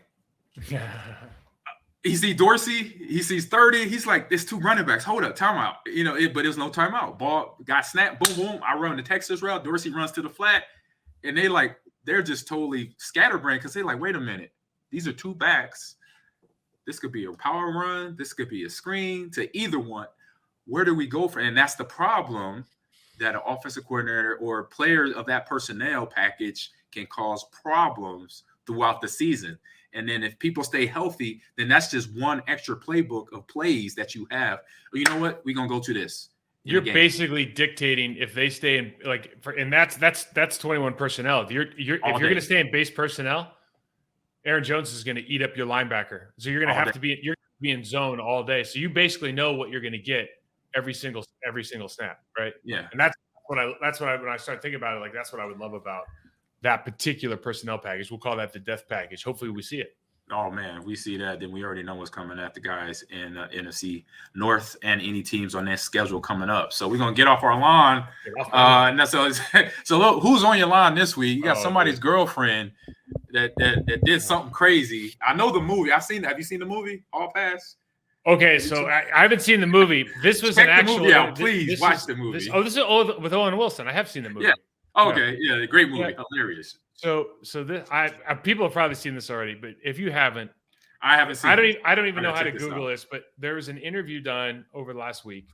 he sees Dorsey, he sees 30. He's like, there's 2 running backs. Hold up, timeout. But it was no timeout. Ball got snapped, boom, boom. I run the Texas route. Dorsey runs to the flat, and they're just totally scatterbrained because they're like, wait a minute, these are 2 backs. This could be a power run. This could be a screen to either one. Where do we go from? And that's the problem that an offensive coordinator or players of that personnel package can cause problems throughout the season. And then if people stay healthy, then that's just one extra playbook of plays that you have. You know what? We're going to go to this. You're basically dictating if they stay in and that's 21 personnel. If you're going to stay in base personnel, Aaron Jones is going to eat up your linebacker. So you're going to have to be in zone all day. So you basically know what you're going to get every single snap, right? Yeah. And when I start thinking about it, like that's what I would love about that particular personnel package. We'll call that the death package. Hopefully we see it. Oh man, we see that. Then we already know what's coming at the guys in NFC North and any teams on their schedule coming up. So we're gonna get off our lawn. So look, who's on your line this week? You got somebody's girlfriend that did something crazy. I know the movie. Have you seen the movie All Pass? Okay, so I haven't seen the movie. This was an actual. Movie out. Please watch the movie. This is with Owen Wilson. I have seen the movie. Yeah. Okay. Yeah, great movie. Yeah. Hilarious. So this people have probably seen this already, but if you haven't, I haven't seen. I don't even know how to Google this, but there was an interview done over the last week,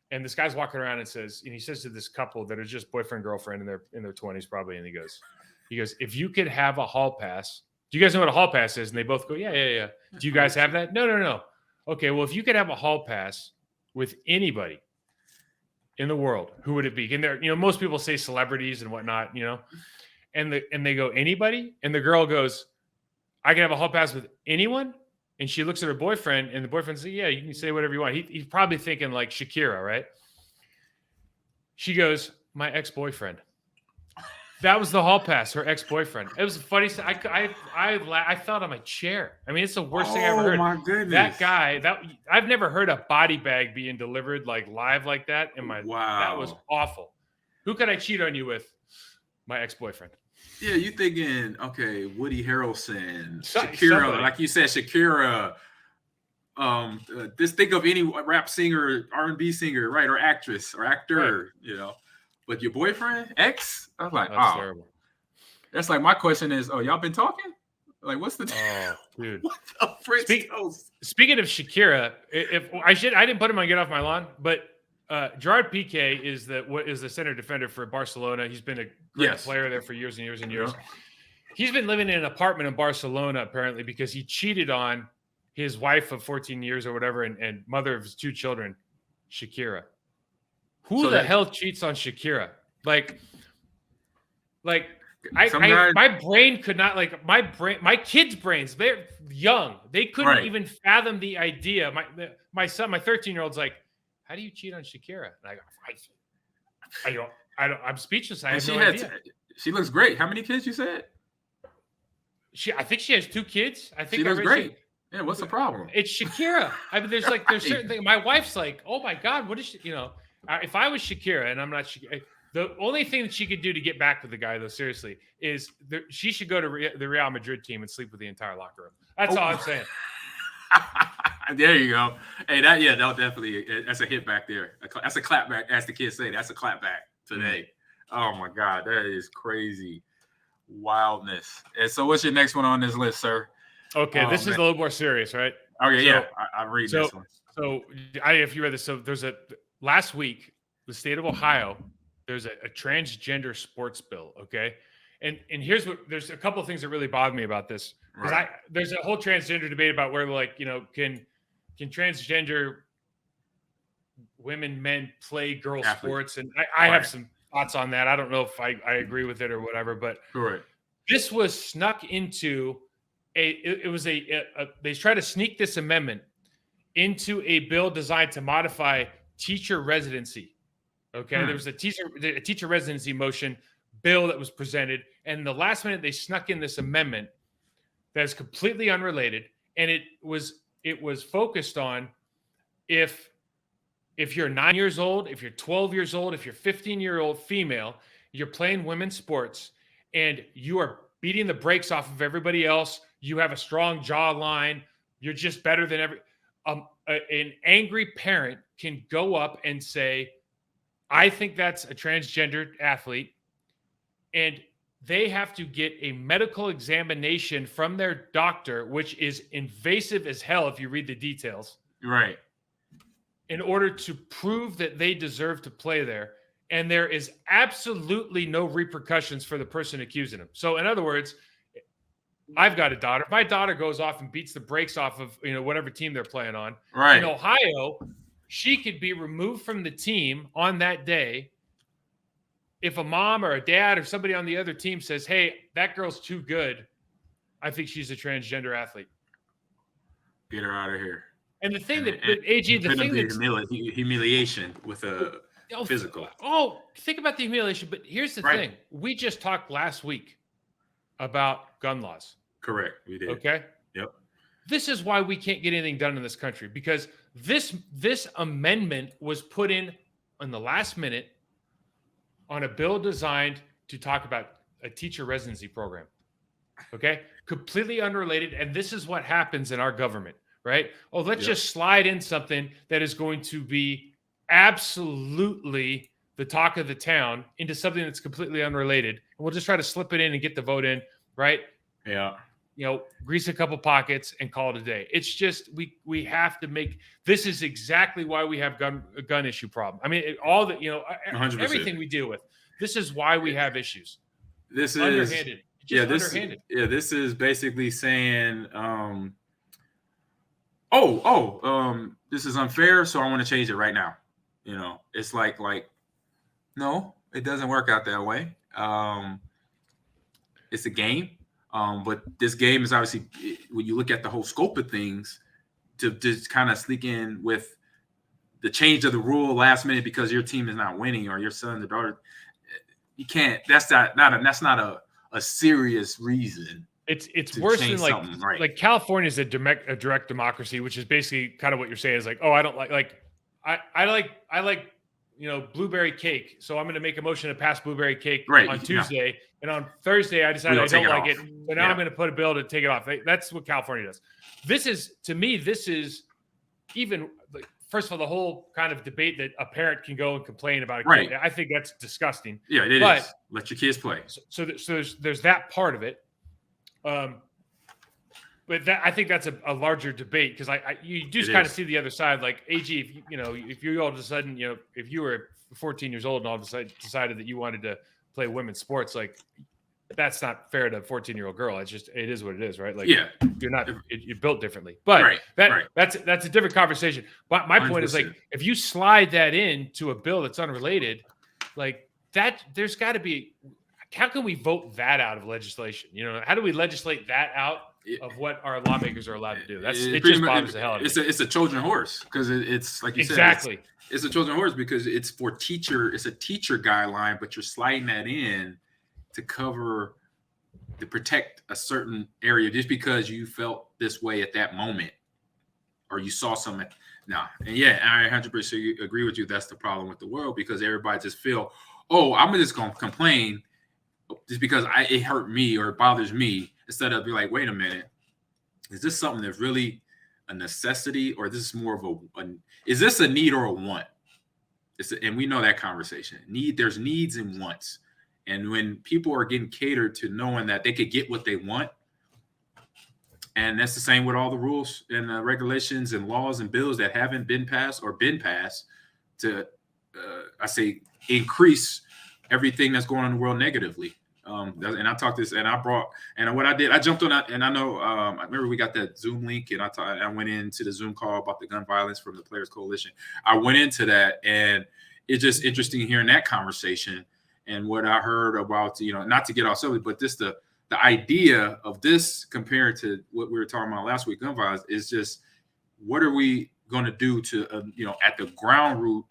and this guy's walking around and he says to this couple that are just boyfriend girlfriend in their 20s probably, and he goes, if you could have a hall pass, do you guys know what a hall pass is? And they both go, yeah. Do you guys have that? No. Okay, well, if you could have a hall pass with anybody in the world, who would it be? And there, most people say celebrities and whatnot, and they go, anybody? And the girl goes, I can have a hall pass with anyone? And she looks at her boyfriend, and the boyfriend says, yeah, you can say whatever you want. He's probably thinking like Shakira, right? She goes, my ex-boyfriend. That was the hall pass, her ex-boyfriend. It was funny. I fell on my chair. I mean, it's the worst thing I ever heard. Oh, my goodness. That guy, I've never heard a body bag being delivered like live like that. Wow. That was awful. Who could I cheat on you with? My ex-boyfriend. Yeah, you thinking, okay, Woody Harrelson, Shakira, somebody. Like you said, Shakira. Just think of any rap singer, R&B singer, right, or actress or actor, right. But your boyfriend, ex, I was like, that's terrible. That's like my question is, y'all been talking? Like, what's the dude? What the frick? Speaking of Shakira, I didn't put him on Get Off My Lawn, but Gerard Piqué is the center defender for Barcelona. He's been a great player there for years and years and years. He's been living in an apartment in Barcelona apparently because he cheated on his wife of 14 years or whatever and mother of his 2 children, Shakira. Who the hell cheats on Shakira? Like my brain could not my kids' brains, they're young. They couldn't even fathom the idea. My son, my 13-year-old's like, how do you cheat on Shakira? And I go, I'm speechless. I have no idea. She looks great. How many kids you said? I think she has 2 kids. I think she looks great. Yeah, what's the problem? It's Shakira. I mean, there's certain things. My wife's like, oh my God, what is she? If I was Shakira, and I'm not Shakira, the only thing that she could do to get back with the guy, though, seriously, is she should go to the Real Madrid team and sleep with the entire locker room. That's all I'm saying. There you go. Hey, that'll definitely, that's a hit back there. That's a clap back, as the kids say. That's a clap back today. Oh my God, that is crazy wildness. And so, what's your next one on this list, sir? Okay, this is a little more serious, right? Okay, I read this one. So, if you read this, so there's last week, the state of Ohio, there's a transgender sports bill. Okay. And here's there's a couple of things that really bother me about this. Because there's a whole transgender debate about where, like, can transgender women, men play girl sports? And I have some thoughts on that. I don't know if I agree with it or whatever, but this was snuck into they tried to sneak this amendment into a bill designed to modify teacher residency. Okay. There was a teacher residency motion bill that was presented, and the last minute they snuck in this amendment that is completely unrelated. And it was focused on if you're 9 years old, if you're 12 years old, if you're 15-year-old female, you're playing women's sports and you are beating the brakes off of everybody else, you have a strong jawline, you're just better than an angry parent can go up and say, I think that's a transgender athlete, and they have to get a medical examination from their doctor, which is invasive as hell if you read the details. Right. In order to prove that they deserve to play there. And there is absolutely no repercussions for the person accusing them. So in other words, I've got a daughter. If my daughter goes off and beats the brakes off of, whatever team they're playing on, in Ohio, she could be removed from the team on that day if a mom or a dad or somebody on the other team says, hey, that girl's too good, I think she's a transgender athlete. Get her out of here. And the thing that's humiliation with a physical. Oh, think about the humiliation. But here's the thing. We just talked last week about gun laws. Correct. We did. Okay. Yep. This is why we can't get anything done in this country, because this amendment was put in the last minute on a bill designed to talk about a teacher residency program. Okay. Completely unrelated. And this is what happens in our government, right? Oh, let's just slide in something that is going to be absolutely the talk of the town into something that's completely unrelated. And we'll just try to slip it in and get the vote in, right? Yeah. Grease a couple pockets and call it a day. It's just, we have to make, this is exactly why we have a gun issue problem. I mean, all the, 100%. Everything we deal with, this is why we have issues. This is underhanded. Underhanded. This is basically saying, this is unfair, so I want to change it right now. It's like, no, it doesn't work out that way. It's a game. But this game is obviously, when you look at the whole scope of things, to just kind of sneak in with the change of the rule last minute because your team is not winning or your son or daughter, you can't. That's not a serious reason. It's worse than like California is a direct democracy, which is basically kind of what you're saying is like, oh, I don't I like blueberry cake. So I'm going to make a motion to pass blueberry cake on Tuesday. And on Thursday, I decided I don't like it. So now I'm going to put a bill to take it off. That's what California does. This is even, first of all, the whole kind of debate that a parent can go and complain about a kid. I think that's disgusting. Yeah, it is. Let your kids play. So there's that part of it. But I think that's a larger debate because you just kind of see the other side. Like AG, if you all of a sudden, if you were 14 years old and all of a sudden decided that you wanted to play women's sports, like that's not fair to a 14-year-old girl. It is what it is, right? Like you're built differently. But that's a different conversation. But my point is, like, if you slide that into a bill that's unrelated, like that, there's got to be. How can we vote that out of legislation? How do we legislate that out of what our lawmakers are allowed to do? It just bothers the hell out of me. It's a Trojan horse because it's like you said. Exactly. It's a Trojan horse because it's for teacher. It's a teacher guideline, but you're sliding that in to protect a certain area just because you felt this way at that moment or you saw something. No, and I 100% agree with you. That's the problem with the world because everybody just feel, oh, I'm just gonna complain just because it hurt me or it bothers me, instead of be like, wait a minute, is this something that's really a necessity or this is more of is this a need or a want? And we know that conversation. There's needs and wants. And when people are getting catered to knowing that they could get what they want, and that's the same with all the rules and regulations and laws and bills that haven't been passed or been passed to I say increase everything that's going on in the world negatively. And I talked this, and what I did, I jumped on that, and I know, I remember we got that Zoom link, and I went into the Zoom call about the gun violence from the Players Coalition. I went into that, and it's just interesting hearing that conversation and what I heard about, not to get off subject, but just the idea of this compared to what we were talking about last week, gun violence, is just, what are we going to do to, at the ground root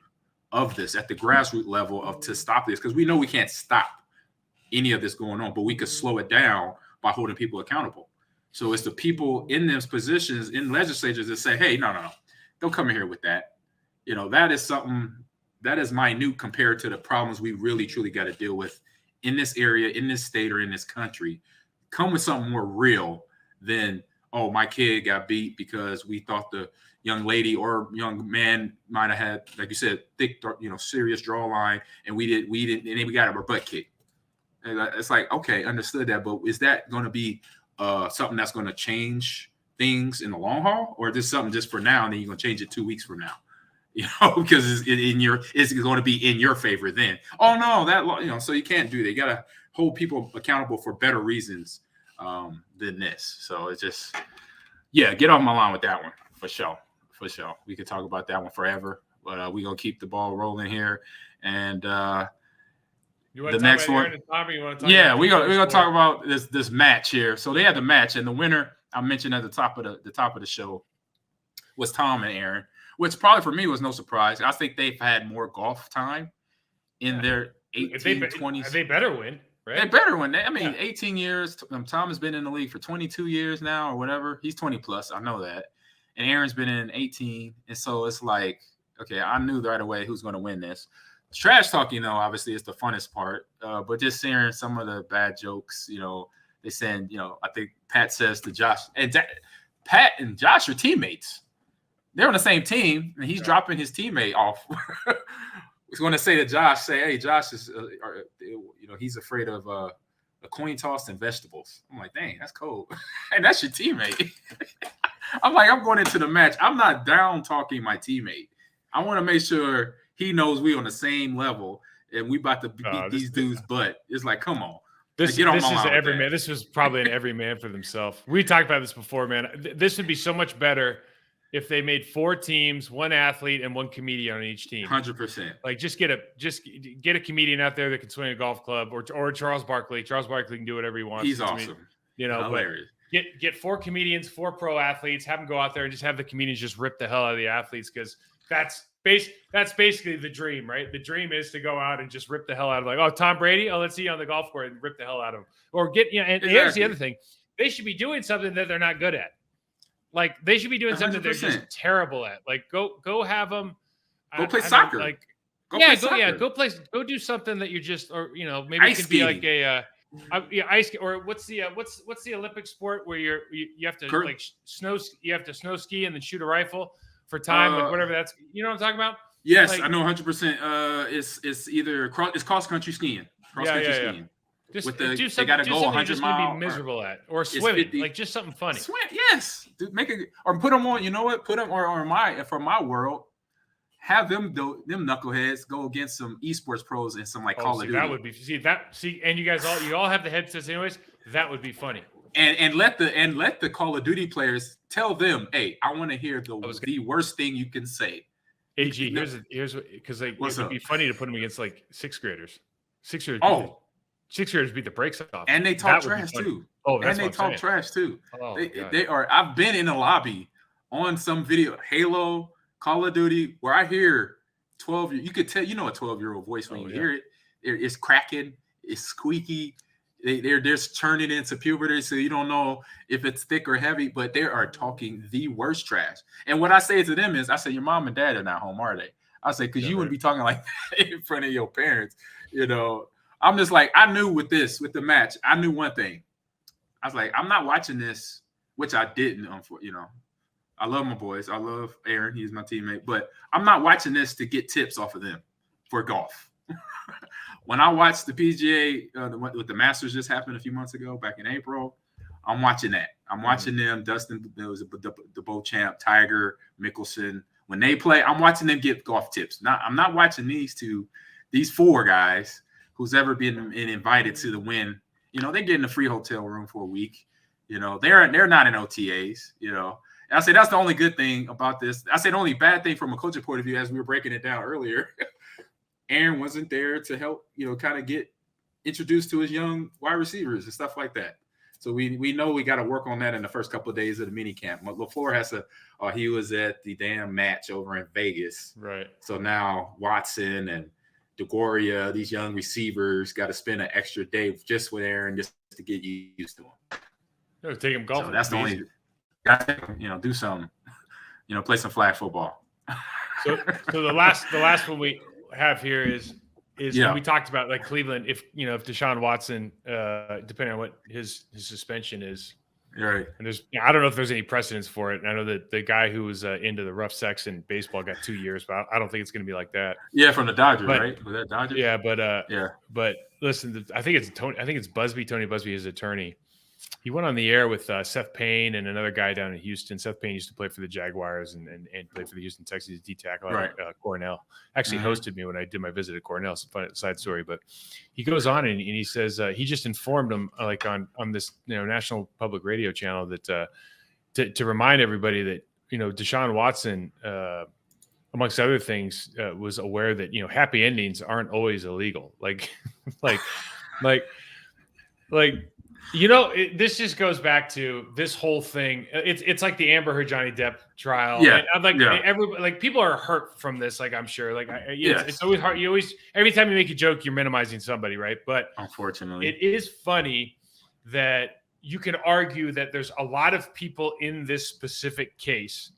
of this, at the grassroots level to stop this? Because we know we can't stop any of this going on, but we could slow it down by holding people accountable. So it's the people in those positions in legislatures that say, hey, no, don't come in here with that. That is something that is minute compared to the problems we really, truly got to deal with in this area, in this state, or in this country. Come with something more real than, oh, my kid got beat because we thought the young lady or young man might have had, like you said, thick, serious jawline, and we didn't, and then we got our butt kicked. And it's like, okay, understood that, but is that going to be something that's going to change things in the long haul, or is this something just for now and then you're going to change it 2 weeks from now? Because it's going to be in your favor then. Oh no, so you can't do that. You got to hold people accountable for better reasons than this. So it's just, get off my line with that one for sure. We could talk about that one forever, but we're gonna keep the ball rolling here. And the next one, we're gonna talk about this match here. So they had the match, and the winner I mentioned at the top of the show was Tom and Aaron, which probably for me was no surprise. I think they've had more golf time in their 20s. They better win, right? They better win. 18 years. Tom has been in the league for 22 years now, or whatever. He's 20 plus. I know that. And Aaron's been in 18. And so it's like, okay, I knew right away who's going to win this. Trash talking, though, obviously, is the funnest part. But just hearing some of the bad jokes, they saying, I think Pat says to Josh, and Pat and Josh are teammates. They're on the same team, and he's dropping his teammate off. He's going to say to Josh, hey, Josh is, he's afraid of a coin toss and vegetables. I'm like, dang, that's cold. And that's your teammate. I'm like, I'm going into the match. I'm not down talking my teammate. I want to make sure he knows we on the same level and we about to beat these dudes' butt. It's like, come on. This is every man. This was probably an every man for themselves. We talked about this before, man. This would be so much better if they made 4 teams, 1 athlete, and 1 comedian on each team. 100%. Like just get a comedian out there that can swing a golf club, or Charles Barkley. Charles Barkley can do whatever he wants. He's awesome. Hilarious. Get 4 comedians, 4 pro athletes, have them go out there and just have the comedians just rip the hell out of the athletes, because that's basically the dream, right? The dream is to go out and just rip the hell out of, like, oh, Tom Brady, let's see you on the golf course and rip the hell out of him. Or and exactly. Here's the other thing. They should be doing something that they're not good at. Like, they should be doing 100%. Something they're just terrible at. Like, go have them. Go play soccer. Go do something that you're just, or, maybe it could be like a ice, or what's the Olympic sport where you have to snow ski and then shoot a rifle for time, like whatever that's, you know what I'm talking about? Yes, I know 100%. It's either cross country skiing. Skiing. Just they got to go 100 miles. Be miserable at, or swimming, like just something funny. Swim, yes. Dude, or put them on. You know what? Put them for my world. Have them knuckleheads go against some esports pros and some Call of Duty. That would be and you guys all have the headsets anyways. That would be funny. And let the Call of Duty players tell them, hey, I want to hear the worst thing you can say. AG, here's because it would be funny to put them against like 6th graders. 6th graders. 6th graders beat the brakes off. And they talk trash too. Oh, that's and they talk trash too. Oh, they are. I've been in a lobby on some video, Halo, Call of Duty, where I hear 12. You could tell, a 12-year-old voice when you hear it. It's cracking. It's squeaky. They're just turning into puberty, so you don't know if it's thick or heavy. But they are talking the worst trash. And what I say to them is, I say, your mom and dad are not home, are they? I say, because you wouldn't be talking like that in front of your parents. I'm just like, I knew with the match, I knew one thing. I was like, I'm not watching this, which I didn't. I love my boys. I love Aaron. He's my teammate. But I'm not watching this to get tips off of them for golf. When I watched the PGA, with the Masters just happened a few months ago, back in April, I'm watching that. I'm watching them, Dustin, the Beauchamp, Tiger, Mickelson, when they play, I'm watching them get golf tips. I'm not watching these 4 guys who's ever been invited to the win. They're getting a free hotel room for a week. They're not in OTAs. And I say that's the only good thing about this. I say the only bad thing from a coaching point of view, as we were breaking it down earlier, Aaron wasn't there to help, kind of get introduced to his young wide receivers and stuff like that. So we know we got to work on that in the first couple of days of the mini camp. LaFleur has to. He was at the damn match over in Vegas, right? So now Watson and DeGoria, these young receivers, got to spend an extra day just with Aaron just to get used to him. Take him golfing. So that's the only. Got to do some, play some flag football. So the last one we have here is when we talked about like Cleveland, if Deshaun Watson, depending on what his suspension is, right? And I don't know if there's any precedence for it. And I know that the guy who was into the rough sex in baseball got 2 years, but I don't think it's going to be like that. Yeah, from the Dodgers, right? Was that Dodgers? Yeah, but listen, I think it's Busby, Tony Busby, his attorney. He went on the air with Seth Payne and another guy down in Houston. Seth Payne used to play for the Jaguars and played for the Houston Texans D tackle at Cornell. Actually hosted me when I did my visit at Cornell. It's a fun side story, but he goes on and he says he just informed him like on this national public radio channel that to remind everybody that Deshaun Watson amongst other things was aware that happy endings aren't always illegal. Like this just goes back to this whole thing. It's like the Amber Heard Johnny Depp trial. Yeah, and everybody, people are hurt from this. Like I'm sure, it's always hard. Every time you make a joke, you're minimizing somebody, right? But unfortunately, it is funny that you can argue that there's a lot of people in this specific case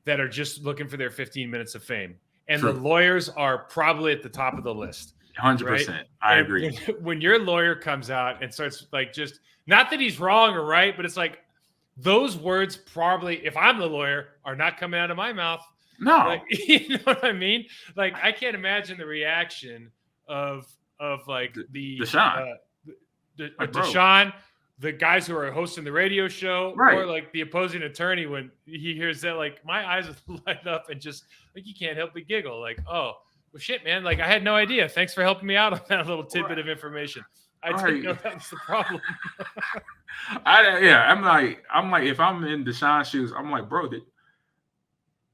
that are just looking for their 15 minutes of fame, and the lawyers are probably at the top of the list. 100%. Right? I agree. When your lawyer comes out and starts just not that he's wrong or right, but it's like those words probably, if I'm the lawyer, are not coming out of my mouth. No, you know what I mean? Like I can't imagine the reaction of like the Deshaun, Deshaun, the guys who are hosting the radio show, or like the opposing attorney when he hears that. Like my eyes would light up and just like you can't help but giggle. Like well, shit, man. Like, I had no idea. Thanks for helping me out on that little tidbit of information. I didn't know that was the problem. I'm like, if I'm in Deshaun's shoes, I'm like, bro,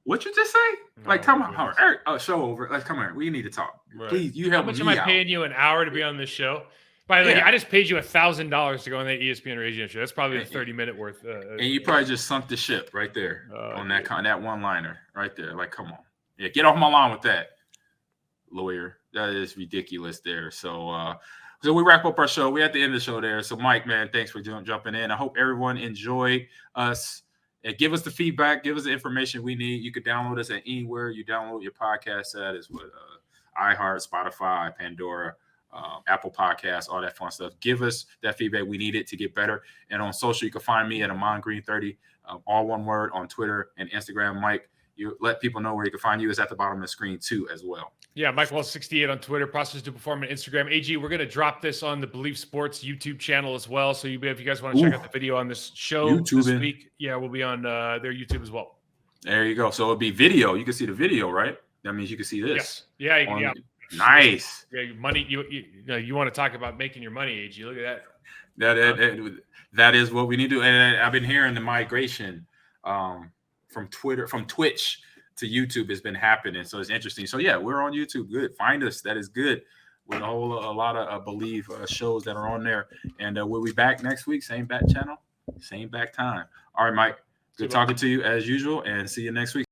what you just say? Like, come on, Eric, show over. Like, come here. We need to talk. Right. Please, you help me out. How much am I paying you an hour to be on this show? By the way, I just paid you $1,000 to go on that ESPN radio show. That's probably a 30-minute worth. And you probably just sunk the ship right there on that one-liner right there. Like, come on. Yeah, get off my lawn with that. Lawyer, that is ridiculous there. So we wrap up our show. We're at the end of the show there. So Mike, man, thanks for jumping in. I hope everyone enjoyed us. Give us the feedback. Give us the information we need. You could download us at anywhere you download your podcast at, is what iHeart, Spotify, Pandora, Apple Podcasts, all that fun stuff. Give us that feedback. We need it to get better. And on social, you can find me at Ahman Green 30, all one word, on Twitter and Instagram. Mike, you let people know where you can find you. Is at the bottom of the screen too, as well. Yeah, Mike Wells 68 on Twitter, Process to Perform on Instagram. AG, we're going to drop this on the Believe Sports YouTube channel as well. So if you guys want to check out the video on this show this week, we'll be on their YouTube as well. There you go. So it'll be video. You can see the video, right? That means you can see this. Yes. Yeah. Nice. Yeah, money. You want to talk about making your money, AG? Look at that. That is what we need to do. And I've been hearing the migration from Twitch to YouTube has been happening. So it's interesting. So yeah, we're on YouTube. Good. Find us. That is good. With a lot of Believe shows that are on there. And we'll be back next week. Same back channel, same back time. All right, Mike. Good talking to you as usual, and see you next week.